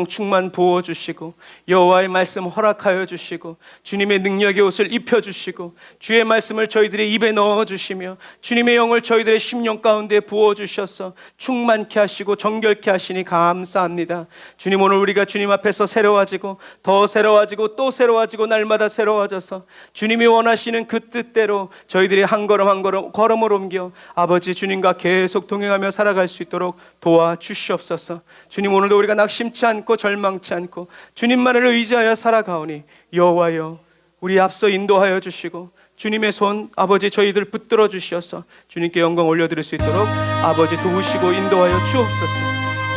충만 부어주시고 여호와의 말씀 허락하여 주시고 주님의 능력의 옷을 입혀주시고 주의 말씀을 저희들의 입에 넣어주시며 주님의 영을 저희들의 심령 가운데 부어주셔서 충만케 하시고 정결케 하시니 감사합니다. 주님, 오늘 우리가 주님 앞에서 새로워지고 더 새로워지고 또 새로워지고 날마다 새로워져서 주님이 원하시는 그 뜻대로 저희들이 한 걸음 한 걸음 걸음을 옮겨 아버지 주님과 계속 동행하며 살아갈 수 있도록 도와주시옵소서. 주님, 오늘도 우리가 낙심치 않고 절망치 않고 주님만을 의지하여 살아가오니 여호와여, 우리 앞서 인도하여 주시고 주님의 손 아버지 저희들 붙들어 주시어서 주님께 영광 올려드릴 수 있도록 아버지 도우시고 인도하여 주옵소서.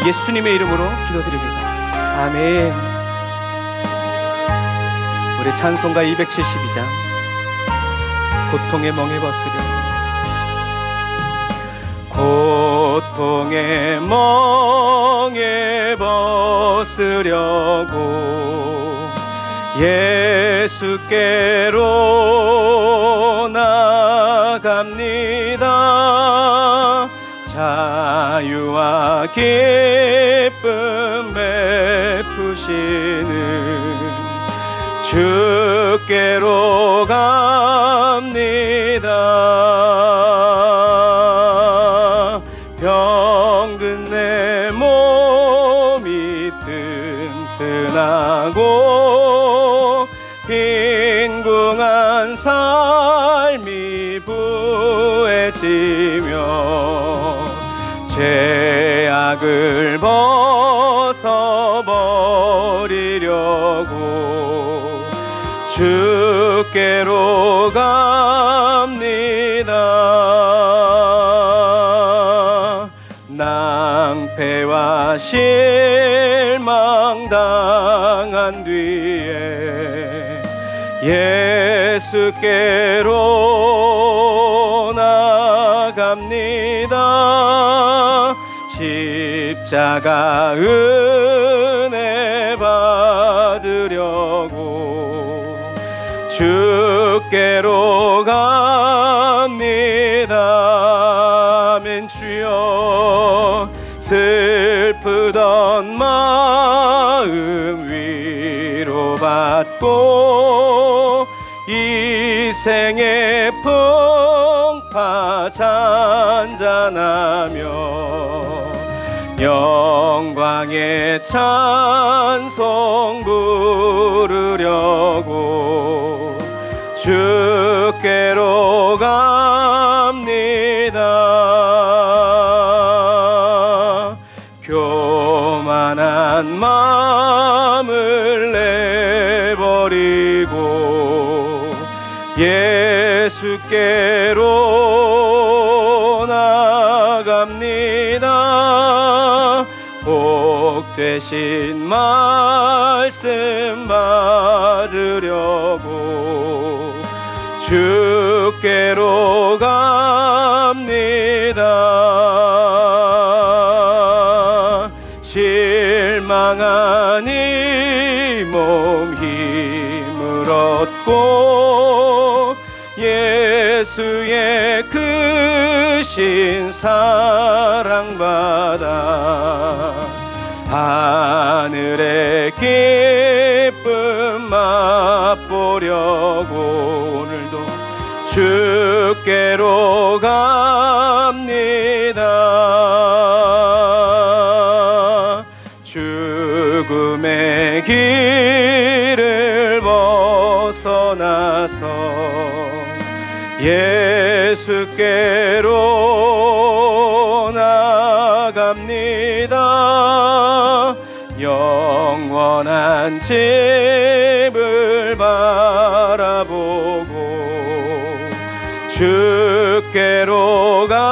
예수님의 이름으로 기도드립니다. 아멘. 우리 찬송가 272장 고통의 멍에 벗으려. 고통의 멍에 벗으려고 예수께로 나갑니다. 자유와 기쁨 베푸시는 주께로 갑니다. 병든 내 몸이 튼튼하고 빈궁한 삶이 부해지며 죄악을 벗어버리려고 주께로 갑니다. 낭패와 실망 당한 뒤에 예수께로 나갑니다. 십자가 은혜 받으려고 주께로 갑니다. 아멘. 주여, 슬프던 마음 위로받고 이 생의 풍파 잔잔하며 영광의 찬송 부르려고 주께로 갑니다. 교만한 마음을 내버리고 예수께로 나갑니다. 복 되신 말씀 받으려고 주께로 갑니다. 실망한 이 몸 힘을 얻고 예수의 크신 사랑받아 하늘의 기쁨 맛보려고 오늘도 주께로 갑니다. 죽음의 길을 벗어나서 예수께로 나갑니다. 영원한 집을 바라보고 주께로 갑니다.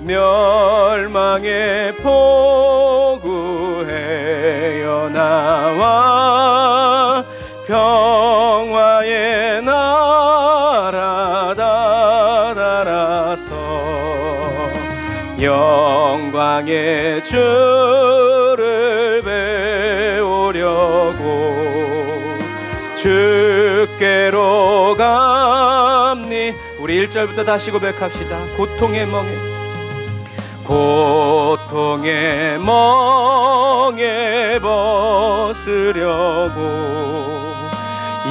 멸망의 포구해여 나와 평화의 나라 다다라서 영광의 주를 배우려고 주께로 갑니. 우리 1절부터 다시 고백합시다. 고통의 멍에 고통의 멍에 벗으려고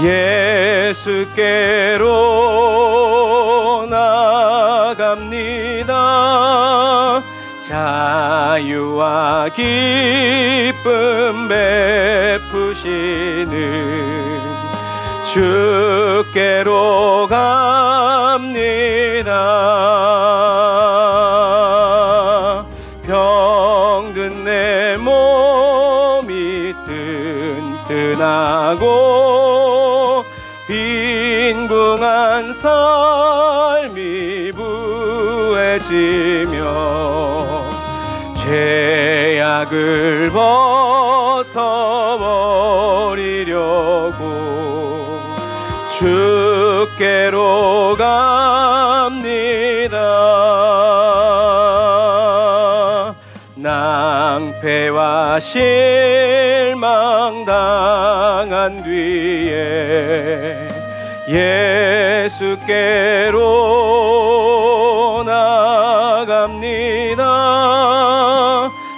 예수께로 나갑니다. 자유와 기쁨 베푸시는 주께로 갑니다. 병든 내 몸이 튼튼하고 빈궁한 삶이 부해지며 죄악을 벗어버리려고 주께로 갑니다. 낭패와 실망 당한 뒤에 예수께로 나갑니다.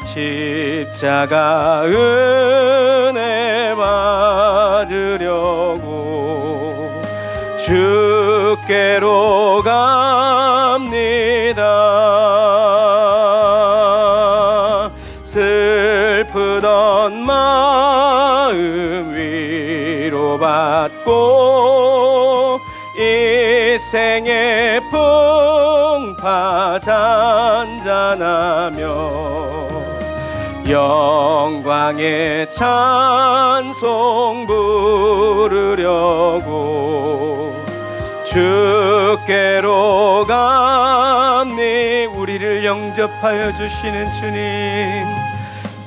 십자가 은혜 받으려고 주께로 갑니다. 슬프던 마음 위로받고 이 생의 풍파 잔잔하며 영광의 찬송 부르려고 주께로 갑니. 우리를 영접하여 주시는 주님,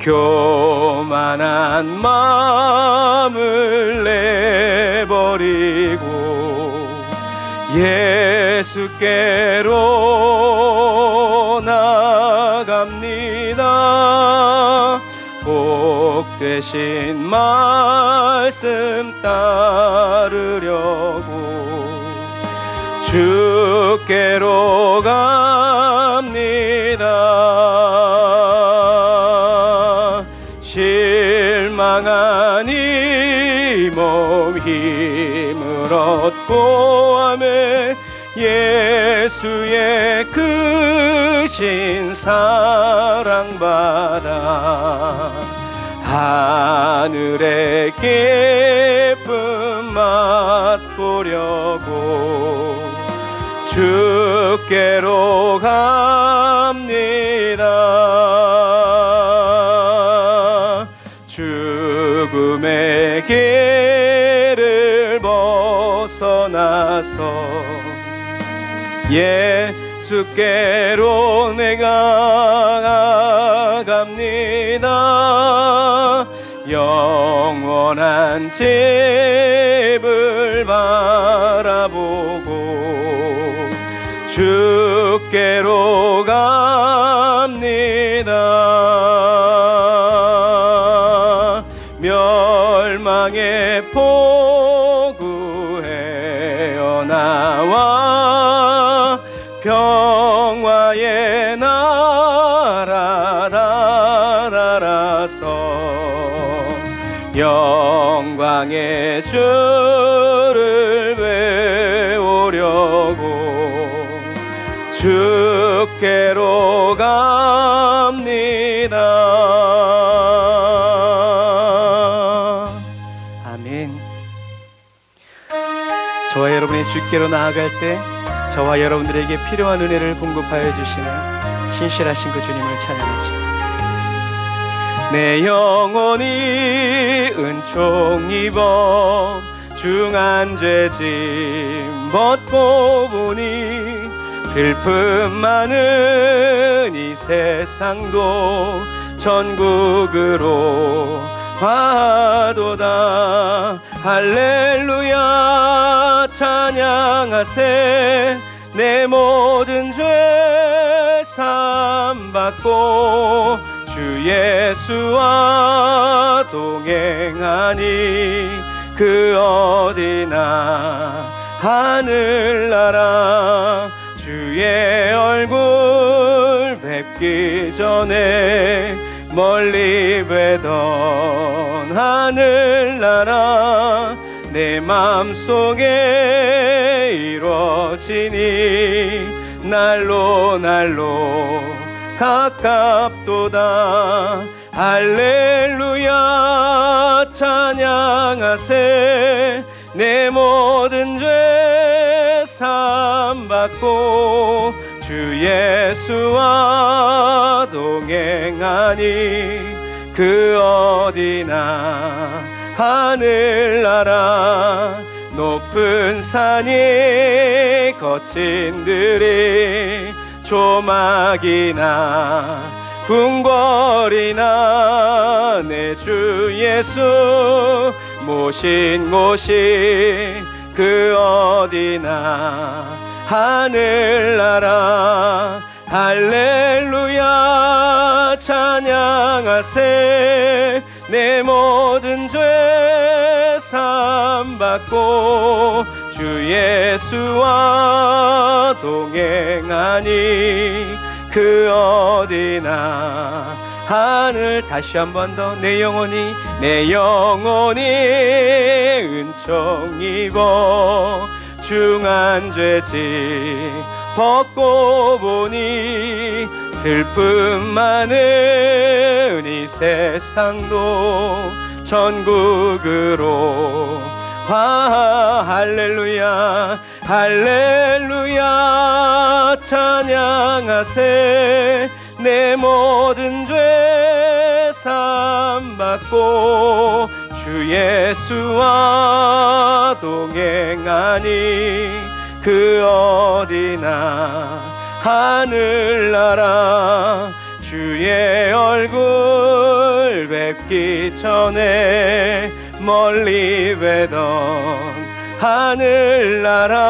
교만한 마음을 내버리고 예수께로 나갑니다. 복 되신 말씀 따르려고 주께로 갑니다. 실망한 이 몸 힘을 얻고 아멘. 예수의 크신 사랑받아 하늘의 기쁨 맛보려고 주께로 갑니다. 죽음의 길을 벗어나서 예수께로 내가 갑니다. 영원한 집을 바라보고 주께로 갑니다. 멸망의 포구에어 나와 평화의 나라 달아라서 영광의 주를 배우려고 주께로 갑니다. 아멘. 저와 여러분이 주께로 나아갈 때 저와 여러분들에게 필요한 은혜를 공급하여 주시는 신실하신 그 주님을 찬양합시다. 내 영혼이 은총 입어 중한 죄짐 벗고 보니 슬픔 많은 이 세상도 천국으로 화도다. 할렐루야 찬양하세. 내 모든 죄 사함받고 주 예수와 동행하니 그 어디나 하늘나라 주의 얼굴 뵙고 뵙기 전에 멀리 뵈던 하늘나라 내 맘속에 이루어지니 날로 가깝도다. 할렐루야 찬양하세. 내 모든 죄 사함받고 주 예수와 동행하니 그 어디나 하늘나라 높은 산이 거친 들이 조막이나 궁궐이나 내 주 예수 모신 곳이 그 어디나 하늘나라. 할렐루야 찬양하세. 내 모든 죄 사함받고 주 예수와 동행하니 그 어디나 하늘. 다시 한 번 더. 내 영혼이 은총 입어 중한 죄짐 벗고 보니 슬픔 많은 이 세상도 천국으로 할렐루야 할렐루야 찬양하세. 내 모든 죄 사함받고 주 예수와 동행하니 그 어디나 하늘나라. 주의 얼굴 뵙기 전에 멀리 뵈던 하늘나라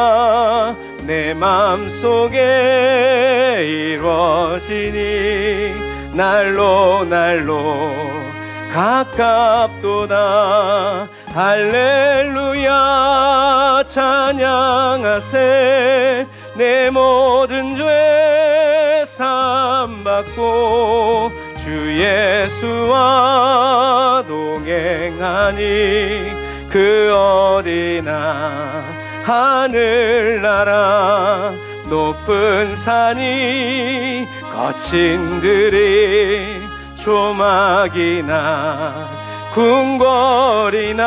내 맘속에 이루어지니 날로 가깝도다. 할렐루야 찬양하세. 내 모든 죄 사함받고 주 예수와 동행하니 그 어디나 하늘나라 높은 산이 거친 들이 조막이나 궁궐이나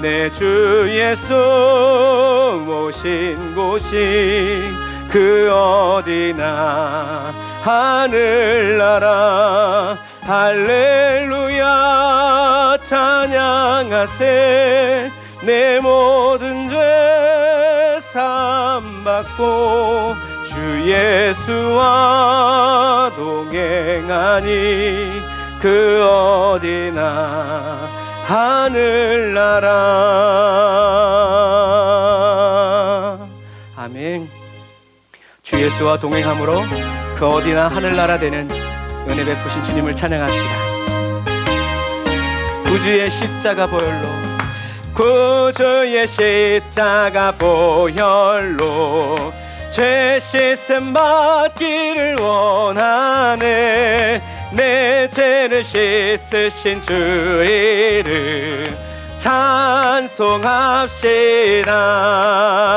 내 주 예수 모신 곳이 그 어디나 하늘나라. 할렐루야 찬양하세. 내 모든 죄 사함받고 주 예수와 동행하니 그 어디나 하늘나라. 아멘. 주 예수와 동행함으로 그 어디나 하늘나라 되는 은혜 베푸신 주님을 찬양합시다. 구주의 십자가 보혈로 구주의 십자가 보혈로 죄 씻음 받기를 원하네. 내 죄를 씻으신 주 이름 찬송합시다.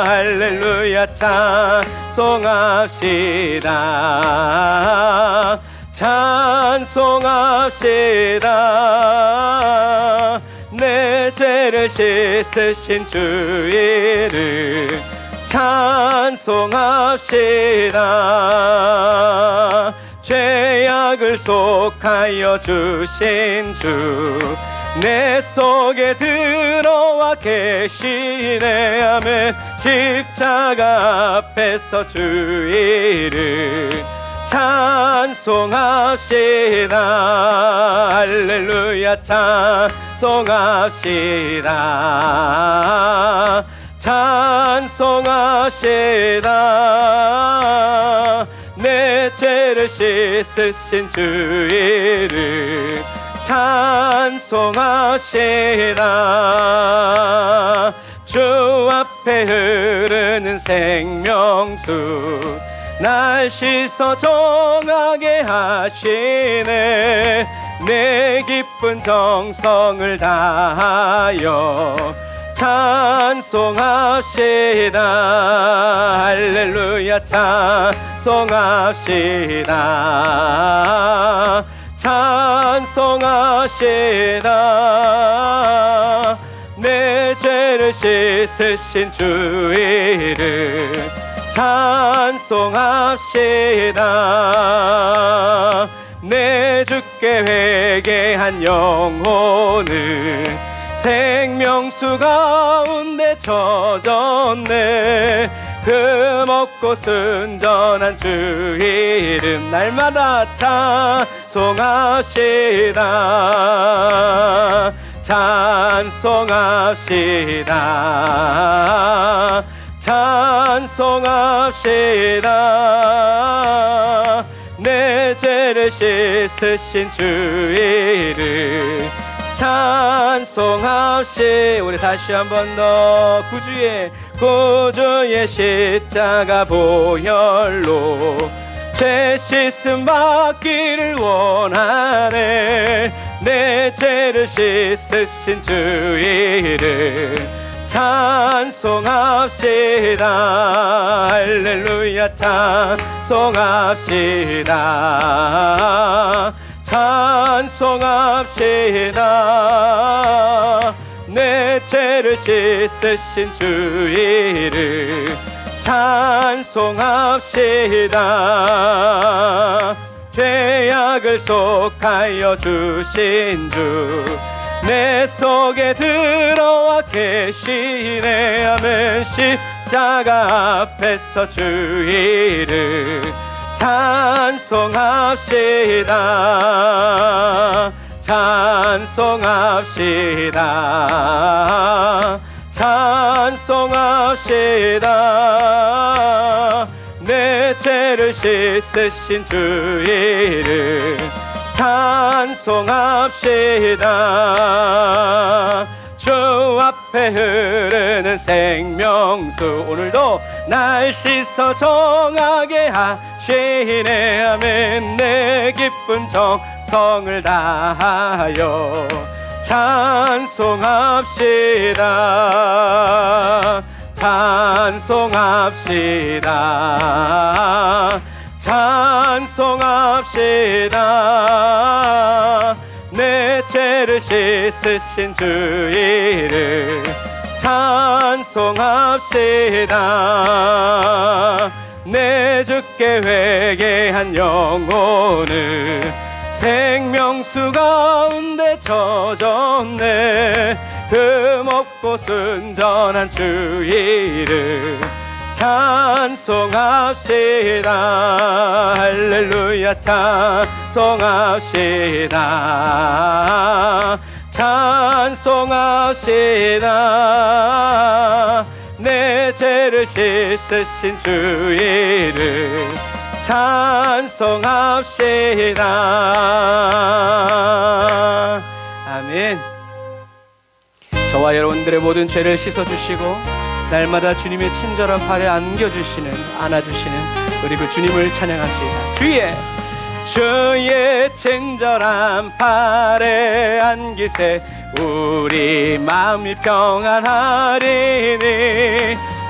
할렐루야 찬송합시다. 찬송합시다. 내 죄를 씻으신 주 이름 찬송합시다. 죄악을 속하여 주신 주 내 속에 들어와 계시네. 아멘. 십자가 앞에서 주 이름 찬송합시다. 할렐루야 찬송합시다. 찬송합시다. 내 죄를 씻으신 주 이름 찬송합시다. 주 앞에 흐르는 생명수 날 씻어 정하게 하시네. 내 기쁜 정성을 다하여 찬송합시다. 할렐루야 찬송합시다. 찬송합시다. 내 죄를 씻으신 주 이름 찬송합시다. 내 주께 회개한 영혼은 생명수 가운데 젖었네. 그 먹고 순전한 주 이름 날마다 찬송합시다. 찬송합시다. 찬송합시다. 내 죄를 씻으신 주 이름 찬송합시. 우리 다시 한 번 더 구주의 십자가 보혈로 죄 씻음 받기를 원하네. 내 죄를 씻으신 주 이름 찬송합시다. 할렐루야 찬송합시다. 찬송합시다. 내 죄를 씻으신 주 이름 찬송합시다. 죄악을 속하여 주신 주 내 속에 들어와 계시네. 아멘. 십자가 앞에서 주 이름 찬송합시다. 찬송합시다. 찬송합시다. 내 죄를 씻으신 주 이름 찬송합시다. 주 앞에 흐르는 생명수 오늘도 날 씻어 정하게 하시네. 아멘. 내 기쁜 정성을 다하여 찬송합시다. 찬송합시다. 찬송합시다. 내 죄를 씻으신 주 이름 찬송합시다. 내 주께 회개한 영혼은 생명수 가운데 젖었네. 그 먹고 순전한 주 이름 찬송합시다. 할렐루야 찬송합시다. 찬송합시다. 내 죄를 씻으신 주 이름 찬송합시다. 아멘. 저와 여러분들의 모든 죄를 씻어주시고 날마다 주님의 친절한 팔에 안아주시는 우리 그 주님을 찬양합시다. 주의 친절한 팔에 안기세 우리 마음이 평안하리니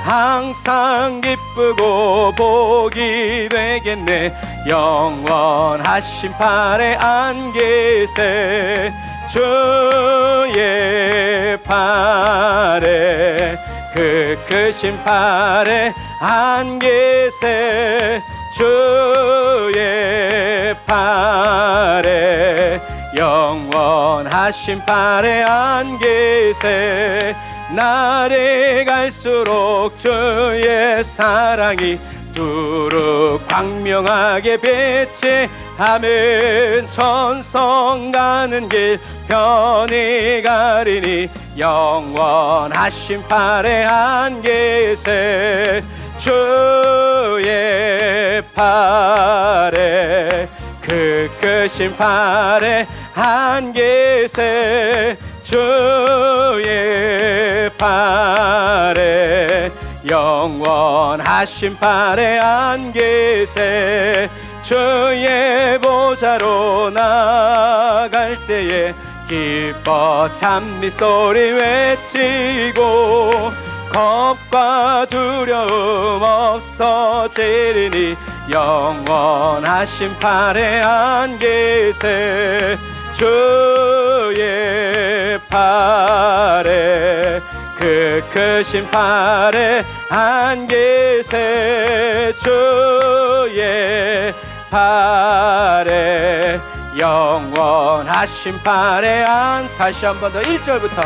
항상 기쁘고 복이 되겠네. 영원하신 팔에 안기세 주의 팔에 그 크신 팔에 안기세 주의 팔에 영원하신 팔에 안기세 날이 갈수록 주의 사랑이 두루 광명하게 빛이 하면 천성 가는 길 편히 가리니 영원하신 팔에 안기세 주의 팔에 그 크신 팔에 안기세 주의 팔에 영원하신 팔에 안 계세. 주의 보좌로 나갈 때에 기뻐 찬미 소리 외치고 겁과 두려움 없어지리니 영원하신 팔에 안 계세. 주의 팔에 그 크신 팔에 안 계세. 주의 팔에 영원하신 팔에 안. 다시 한 번 더 1절부터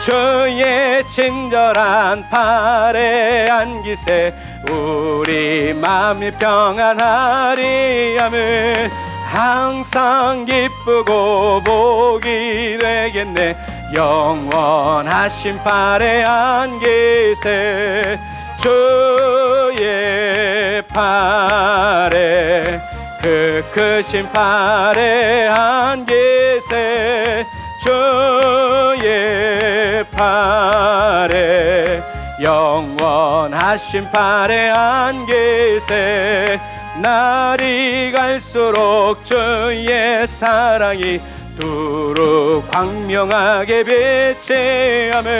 주의 친절한 팔에 안기세. 우리 마음이 평안하리 아멘. 항상 기쁘고 복이 되겠네. 영원하신 팔에 안 계세. 주의 팔에 그 크신 팔에 안 계세. 주의 팔에 영원하신 팔에 안 계세. 날이 갈수록 주의 사랑이 두루 광명하게 빛이하며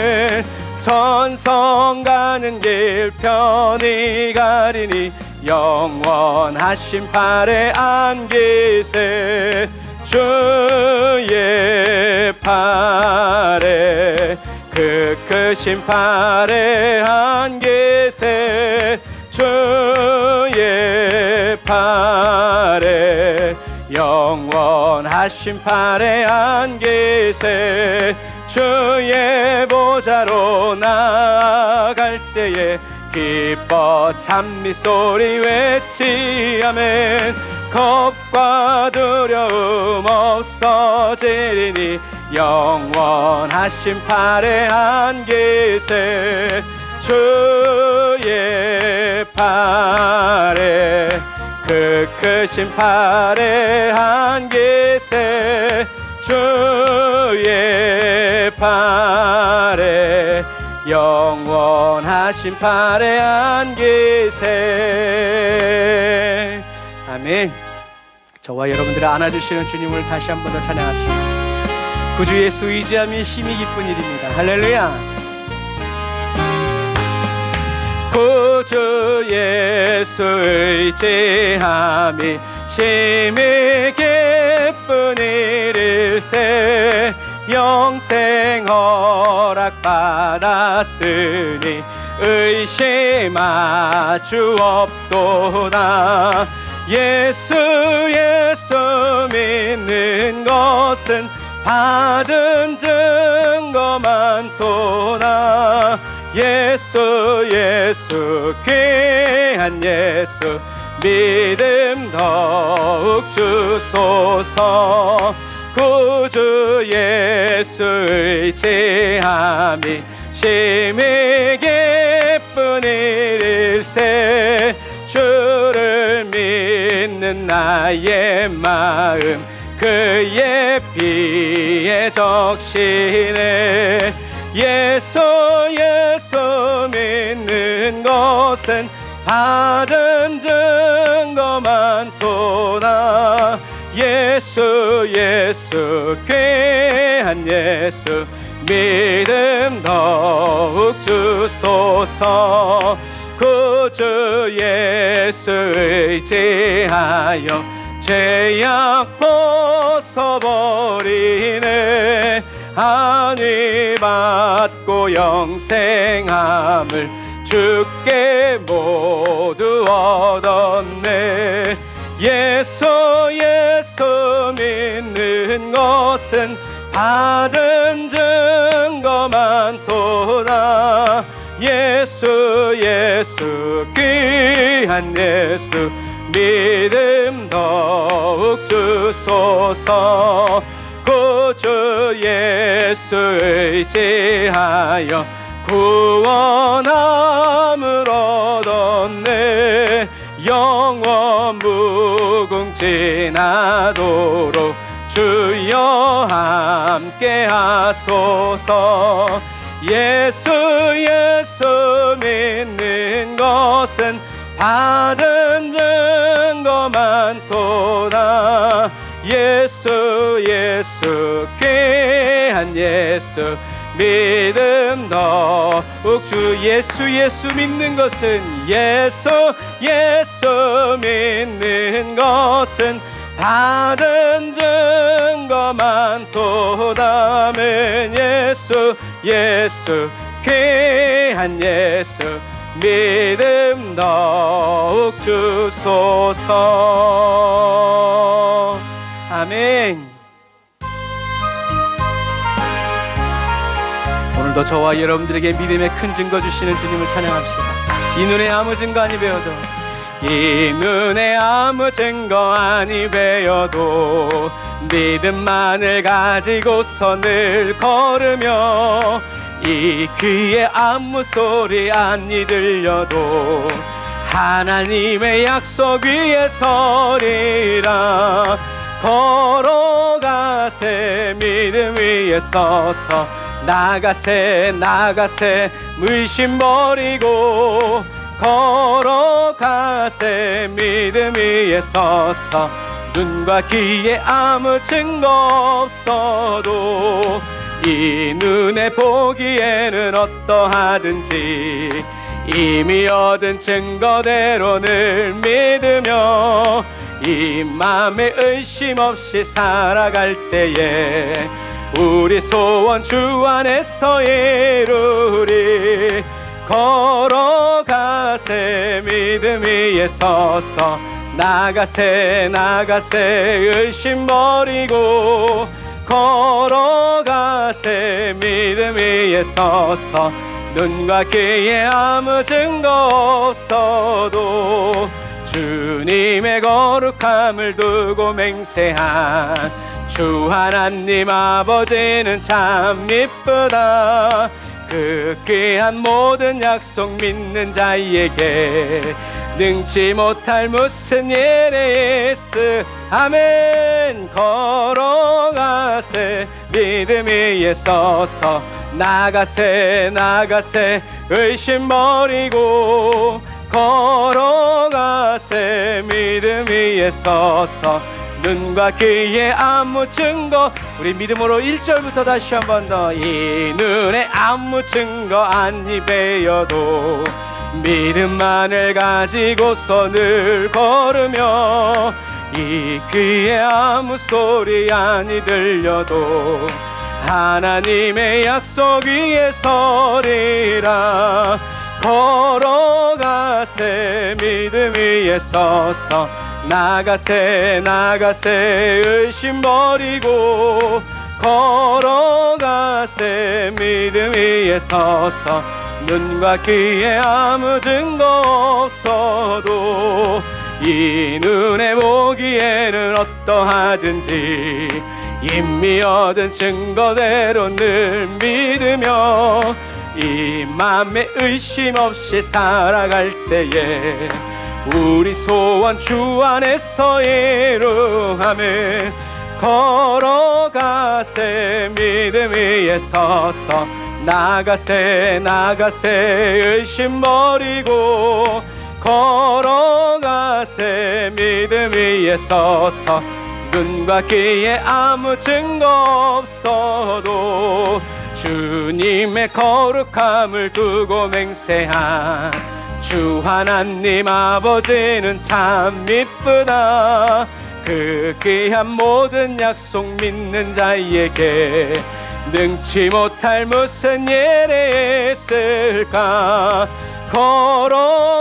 천성 가는 길 편히 가리니 영원하신 팔에 안 계세. 주의 팔에 그 크신 팔에 안 계세. 주의 팔에 영원하신 팔에 안 계세. 주의 보좌로 나갈 때에 기뻐 찬미 소리 외치아멘. 겁과 두려움 없어지리니 영원하신 팔에 안 계세. 주의 팔에 그 크신 팔에 안 계세. 주의 팔에 영원하신 팔에 안 계세. 아멘. 저와 여러분들을 안아주시는 주님을 다시 한 번 더 찬양합시다. 구주 예수 의지함이 힘이 기쁜 일입니다. 할렐루야. 구주 예수 의지함이 심히 기쁜 일일세. 영생 허락 받았으니 의심할 주 없도다. 예수 믿는 것은 받은 증거 많도다. 예수 귀한 예수 믿음 더욱 주소서. 구주 예수 의지함이 심히 기쁜 일일세. 주를 믿는 나의 마음 그의 피에 적시네. 예수 믿는 것은 받은 증거 많도다. 예수 귀한 예수 믿음 더욱 주소서. 구주 예수 의지하여 죄악 벗어버리네. 안위 받고 영생함을 주께 모두 얻었네. 예수 믿는 것은 받은 증거 많도다. 예수 귀한 예수 믿음 더욱 주소서. 구주 예수 의지하여 구원함을 얻었네. 영원 무궁지나도록 주여 함께 하소서. 예수 예수 믿는 것은 받은 증거 많도다. 예수 예수 귀한 예수 믿음 더욱 주. 예수 예수 믿는 것은 예수 예수 믿는 것은 받은 증거 많도다. 아멘. 예수 예수 귀한 예수 믿음 더욱 주소서. 아멘. 오늘도 저와 여러분들에게 믿음의 큰 증거 주시는 주님을 찬양합시다. 이 눈에 아무 증거 아니 배워도, 이 눈에 아무 증거 아니 배워도 믿음만을 가지고서 늘 걸으며, 이 귀에 아무 소리 아니 들려도 하나님의 약속 위에 서리라. 걸어가세 믿음 위에 서서, 나가세 나가세 의심 버리고, 걸어가세 믿음 위에 서서, 눈과 귀에 아무 증거 없어도 이 눈에 보기에는 어떠하든지 이미 얻은 증거대로 늘 믿으며, 이 맘에 의심 없이 살아갈 때에 우리 소원 주 안에서 이루리. 걸어가세 믿음 위에 서서, 나가세 나가세 의심 버리고, 걸어가세 믿음 위에 서서, 눈과 귀에 아무 증거 없어도 주님의 거룩함을 두고 맹세한 주 하나님 아버지는 참 이쁘다. 그 귀한 모든 약속 믿는 자에게 능치 못할 무슨 일이 있으. 아멘. 걸어가세 믿음 위에 서서, 나가세 나가세 의심 버리고, 걸어가세 믿음 위에 서서, 눈과 귀에 아무 증거. 우리 믿음으로 1절부터 다시 한 번 더. 이 눈에 아무 증거 아니 배워도 믿음만을 가지고서 늘 걸으며, 이 귀에 아무 소리 아니 들려도 하나님의 약속 위에 서리라. 걸어가세 믿음 위에 서서, 나가세 나가세 의심 버리고, 걸어가세 믿음 위에 서서, 눈과 귀에 아무 증거 없어도 이 눈에 보기에는 어떠하든지 이미 얻은 증거대로 늘 믿으며, 이 맘에 의심 없이 살아갈 때에 우리 소원 주 안에서 이루하며, 걸어가세 믿음 위에 서서, 나가세 나가세 의심 버리고, 걸어가세 믿음 위에 서서, 눈과 귀에 아무 증거 없어도 주님의 거룩함을 두고 맹세한 주 하나님 아버지는 참 이쁘다. 그 귀한 모든 약속 믿는 자에게 능치 못할 무슨 일이 있을까.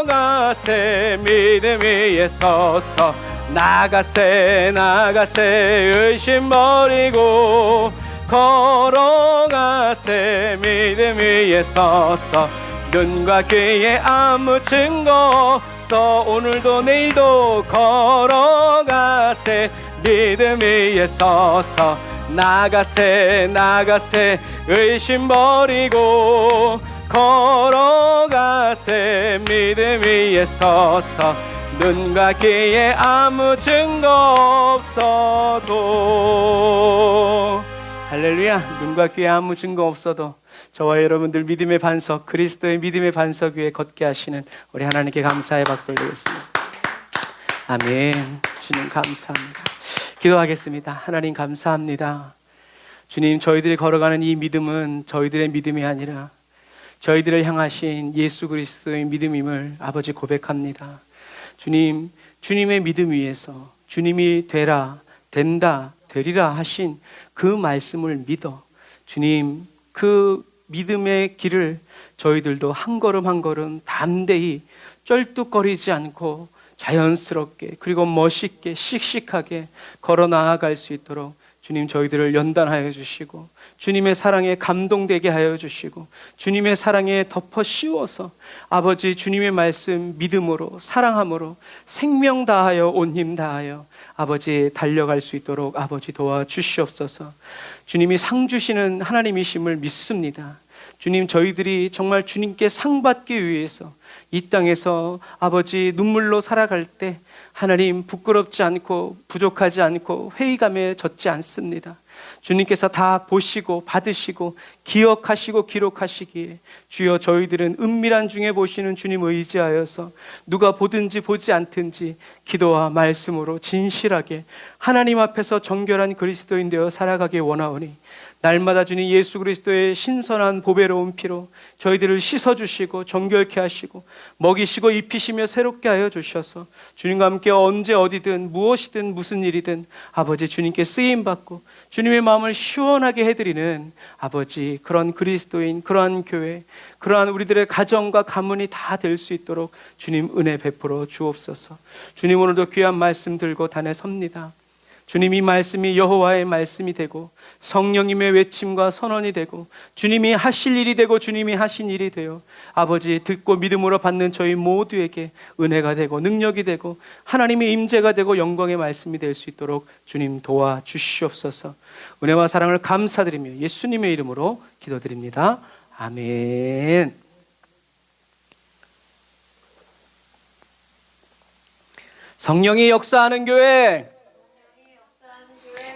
걸어가세 믿음 위에 서서, 나가세 나가세 의심 버리고, 걸어가세 믿음 위에 서서, 눈과 귀에 아무 증거 없어. 오늘도 내일도 걸어가세 믿음 위에 서서, 나가세 나가세 의심 버리고, 걸어가세 믿음 위에 서서, 눈과 귀에 아무 증거 없어도. 할렐루야. 할렐루야. 눈과 귀에 아무 증거 없어도 저와 여러분들 믿음의 반석, 그리스도의 믿음의 반석 위에 걷게 하시는 우리 하나님께 감사의 박수 올리겠습니다. 아멘. 주님 감사합니다. 기도하겠습니다. 하나님 감사합니다. 주님, 저희들이 걸어가는 이 믿음은 저희들의 믿음이 아니라 저희들을 향하신 예수 그리스도의 믿음임을 아버지 고백합니다. 주님, 주님의 믿음 위에서 주님이 되라, 된다, 되리라 하신 그 말씀을 믿어 주님, 그 믿음의 길을 저희들도 한 걸음 한 걸음 담대히 쩔뚝거리지 않고 자연스럽게 그리고 멋있게 씩씩하게 걸어 나아갈 수 있도록 주님, 저희들을 연단하여 주시고 주님의 사랑에 감동되게 하여 주시고 주님의 사랑에 덮어 씌워서 아버지 주님의 말씀 믿음으로 사랑함으로 생명 다하여 온 힘 다하여 아버지 달려갈 수 있도록 아버지 도와주시옵소서. 주님이 상 주시는 하나님이심을 믿습니다. 주님, 저희들이 정말 주님께 상 받기 위해서 이 땅에서 아버지 눈물로 살아갈 때 하나님 부끄럽지 않고 부족하지 않고 회의감에 젖지 않습니다. 주님께서 다 보시고 받으시고 기억하시고 기록하시기에 주여 저희들은 은밀한 중에 보시는 주님 의지하여서 누가 보든지 보지 않든지 기도와 말씀으로 진실하게 하나님 앞에서 정결한 그리스도인 되어 살아가기 원하오니 날마다 주님 예수 그리스도의 신선한 보배로운 피로 저희들을 씻어주시고 정결케 하시고 먹이시고 입히시며 새롭게 하여 주셔서 주님과 함께 언제 어디든 무엇이든 무슨 일이든 아버지 주님께 쓰임받고 주님의 마음을 시원하게 해드리는 아버지 그런 그리스도인 그러한 교회 그러한 우리들의 가정과 가문이 다 될 수 있도록 주님 은혜 베풀어 주옵소서. 주님, 오늘도 귀한 말씀 들고 단에 섭니다. 주님, 이 말씀이 여호와의 말씀이 되고 성령님의 외침과 선언이 되고 주님이 하실 일이 되고 주님이 하신 일이 되어 아버지 듣고 믿음으로 받는 저희 모두에게 은혜가 되고 능력이 되고 하나님의 임재가 되고 영광의 말씀이 될 수 있도록 주님 도와주시옵소서. 은혜와 사랑을 감사드리며 예수님의 이름으로 기도드립니다. 아멘. 성령이 역사하는 교회,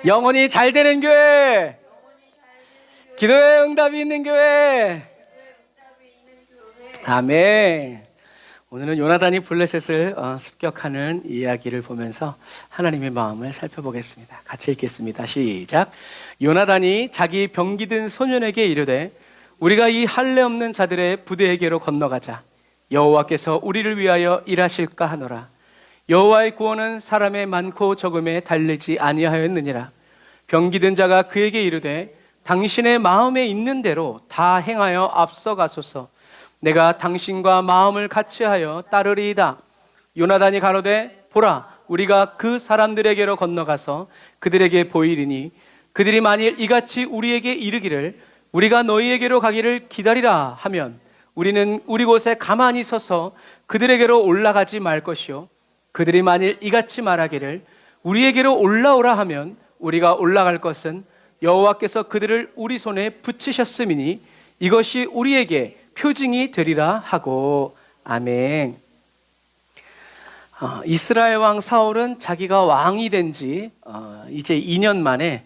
영혼이 잘 되는 교회, 기도에 응답이 있는 교회. 아멘. 오늘은 요나단이 블레셋을 습격하는 이야기를 보면서 하나님의 마음을 살펴보겠습니다. 같이 읽겠습니다. 시작. 요나단이 자기 병기든 소년에게 이르되 우리가 이 할례 없는 자들의 부대에게로 건너가자. 여호와께서 우리를 위하여 일하실까 하노라. 여호와의 구원은 사람의 많고 적음에 달리지 아니하였느니라. 병기든 자가 그에게 이르되 당신의 마음에 있는 대로 다 행하여 앞서가소서. 내가 당신과 마음을 같이하여 따르리이다. 요나단이 가로되 보라, 우리가 그 사람들에게로 건너가서 그들에게 보이리니 그들이 만일 이같이 우리에게 이르기를 우리가 너희에게로 가기를 기다리라 하면 우리는 우리 곳에 가만히 서서 그들에게로 올라가지 말 것이요 그들이 만일 이같이 말하기를 우리에게로 올라오라 하면 우리가 올라갈 것은 여호와께서 그들을 우리 손에 붙이셨음이니 이것이 우리에게 표징이 되리라 하고. 아멘. 이스라엘 왕 사울은 자기가 왕이 된 지 이제 2년 만에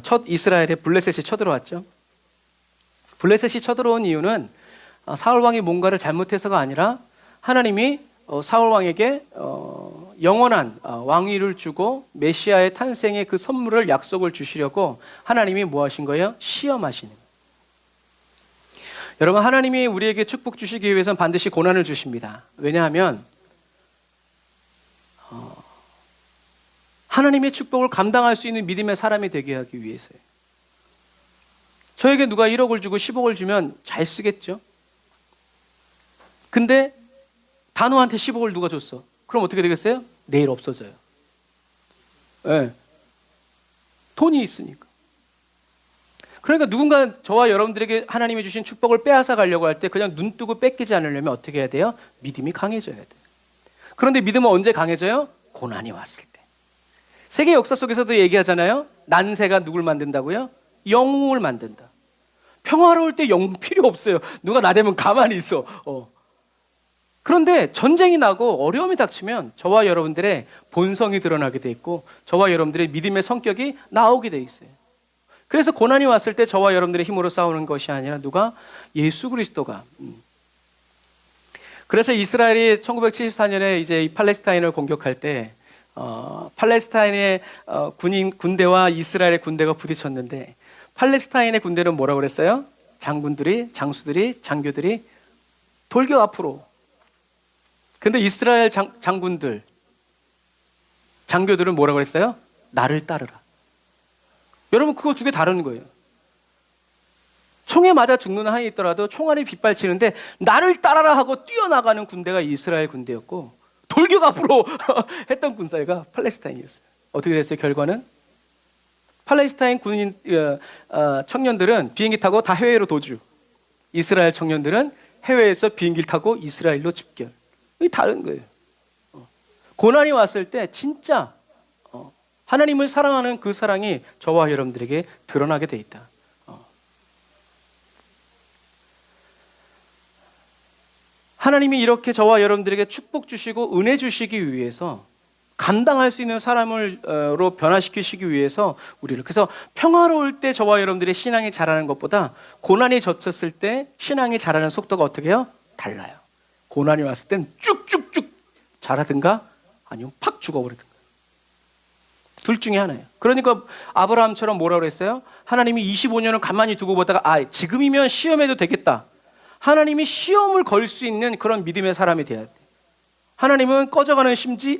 첫 이스라엘에 블레셋이 쳐들어왔죠. 블레셋이 쳐들어온 이유는 사울 왕이 뭔가를 잘못해서가 아니라 하나님이 사울 왕에게 영원한 왕위를 주고 메시아의 탄생의 그 선물을 약속을 주시려고 하나님이 뭐 하신 거예요? 시험하시는 거예요. 여러분, 하나님이 우리에게 축복 주시기 위해서는 반드시 고난을 주십니다. 왜냐하면 하나님의 축복을 감당할 수 있는 믿음의 사람이 되게 하기 위해서예요. 저에게 누가 1억을 주고 10억을 주면 잘 쓰겠죠? 근데 단호한테 10억을 누가 줬어? 그럼 어떻게 되겠어요? 내일 없어져요. 네. 돈이 있으니까. 그러니까 누군가 저와 여러분들에게 하나님이 주신 축복을 빼앗아 가려고 할 때 그냥 눈 뜨고 뺏기지 않으려면 어떻게 해야 돼요? 믿음이 강해져야 돼요. 그런데 믿음은 언제 강해져요? 고난이 왔을 때. 세계 역사 속에서도 얘기하잖아요. 난세가 누굴 만든다고요? 영웅을 만든다. 평화로울 때 영웅 필요 없어요. 누가 나대면 가만히 있어. 그런데 전쟁이 나고 어려움이 닥치면 저와 여러분들의 본성이 드러나게 돼 있고 저와 여러분들의 믿음의 성격이 나오게 돼 있어요. 그래서 고난이 왔을 때 저와 여러분들의 힘으로 싸우는 것이 아니라 누가? 예수 그리스도가. 그래서 이스라엘이 1974년에 이제 이 팔레스타인을 공격할 때 팔레스타인의 군대와 이스라엘의 군대가 부딪혔는데 팔레스타인의 군대는 뭐라고 그랬어요? 장군들이, 장수들이, 장교들이 돌격 앞으로. 근데 이스라엘 장군들, 장교들은 뭐라고 그랬어요? 나를 따르라. 여러분 그거 두 개 다른 거예요. 총에 맞아 죽는 한이 있더라도 총알이 빗발치는데 나를 따라라 하고 뛰어나가는 군대가 이스라엘 군대였고 돌격 앞으로 했던 군사가 팔레스타인이었어요. 어떻게 됐어요? 결과는 팔레스타인 군인 청년들은 비행기 타고 다 해외로 도주. 이스라엘 청년들은 해외에서 비행기를 타고 이스라엘로 집결. 이게 다른 거예요. 고난이 왔을 때 진짜 하나님을 사랑하는 그 사랑이 저와 여러분들에게 드러나게 돼 있다. 하나님이 이렇게 저와 여러분들에게 축복 주시고 은혜 주시기 위해서 감당할 수 있는 사람으로 변화시키시기 위해서 우리를, 그래서 평화로울 때 저와 여러분들의 신앙이 자라는 것보다 고난이 겹쳤을 때 신앙이 자라는 속도가 어떻게 해요? 달라요. 고난이 왔을 땐 쭉쭉쭉 자라든가 아니면 팍 죽어버리든가. 둘 중에 하나예요. 그러니까 아브라함처럼 뭐라고 그랬어요? 하나님이 25년을 가만히 두고 보다가 지금이면 시험해도 되겠다. 하나님이 시험을 걸 수 있는 그런 믿음의 사람이 돼야 돼. 하나님은 꺼져가는 심지,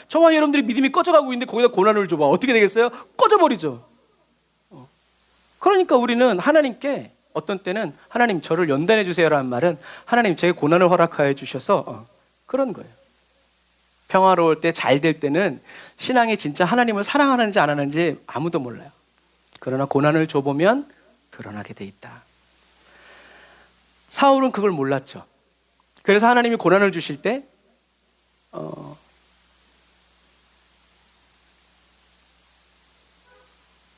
저와 여러분들이 믿음이 꺼져가고 있는데 거기다 고난을 줘봐. 어떻게 되겠어요? 꺼져버리죠. 그러니까 우리는 하나님께 어떤 때는 하나님 저를 연단해 주세요라는 말은 하나님 제게 고난을 허락하여 주셔서 그런 거예요. 평화로울 때, 잘 될 때는 신앙이 진짜 하나님을 사랑하는지 안 하는지 아무도 몰라요. 그러나 고난을 줘보면 드러나게 돼 있다. 사울은 그걸 몰랐죠. 그래서 하나님이 고난을 주실 때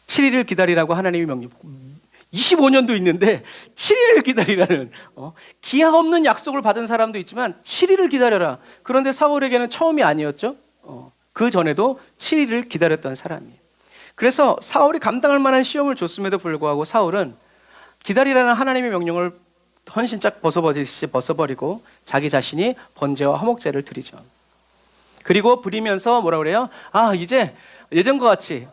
7일을 기다리라고 하나님이 명령. 25년도 있는데 7일을 기다리라는 기약 없는 약속을 받은 사람도 있지만 7일을 기다려라. 그런데 사울에게는 처음이 아니었죠. 그 전에도 7일을 기다렸던 사람이에요. 그래서 사울이 감당할 만한 시험을 줬음에도 불구하고 사울은 기다리라는 하나님의 명령을 헌신짝 벗어버리고 자기 자신이 번제와 화목제를 드리죠. 그리고 부리면서 뭐라 그래요? 이제 예전과 같이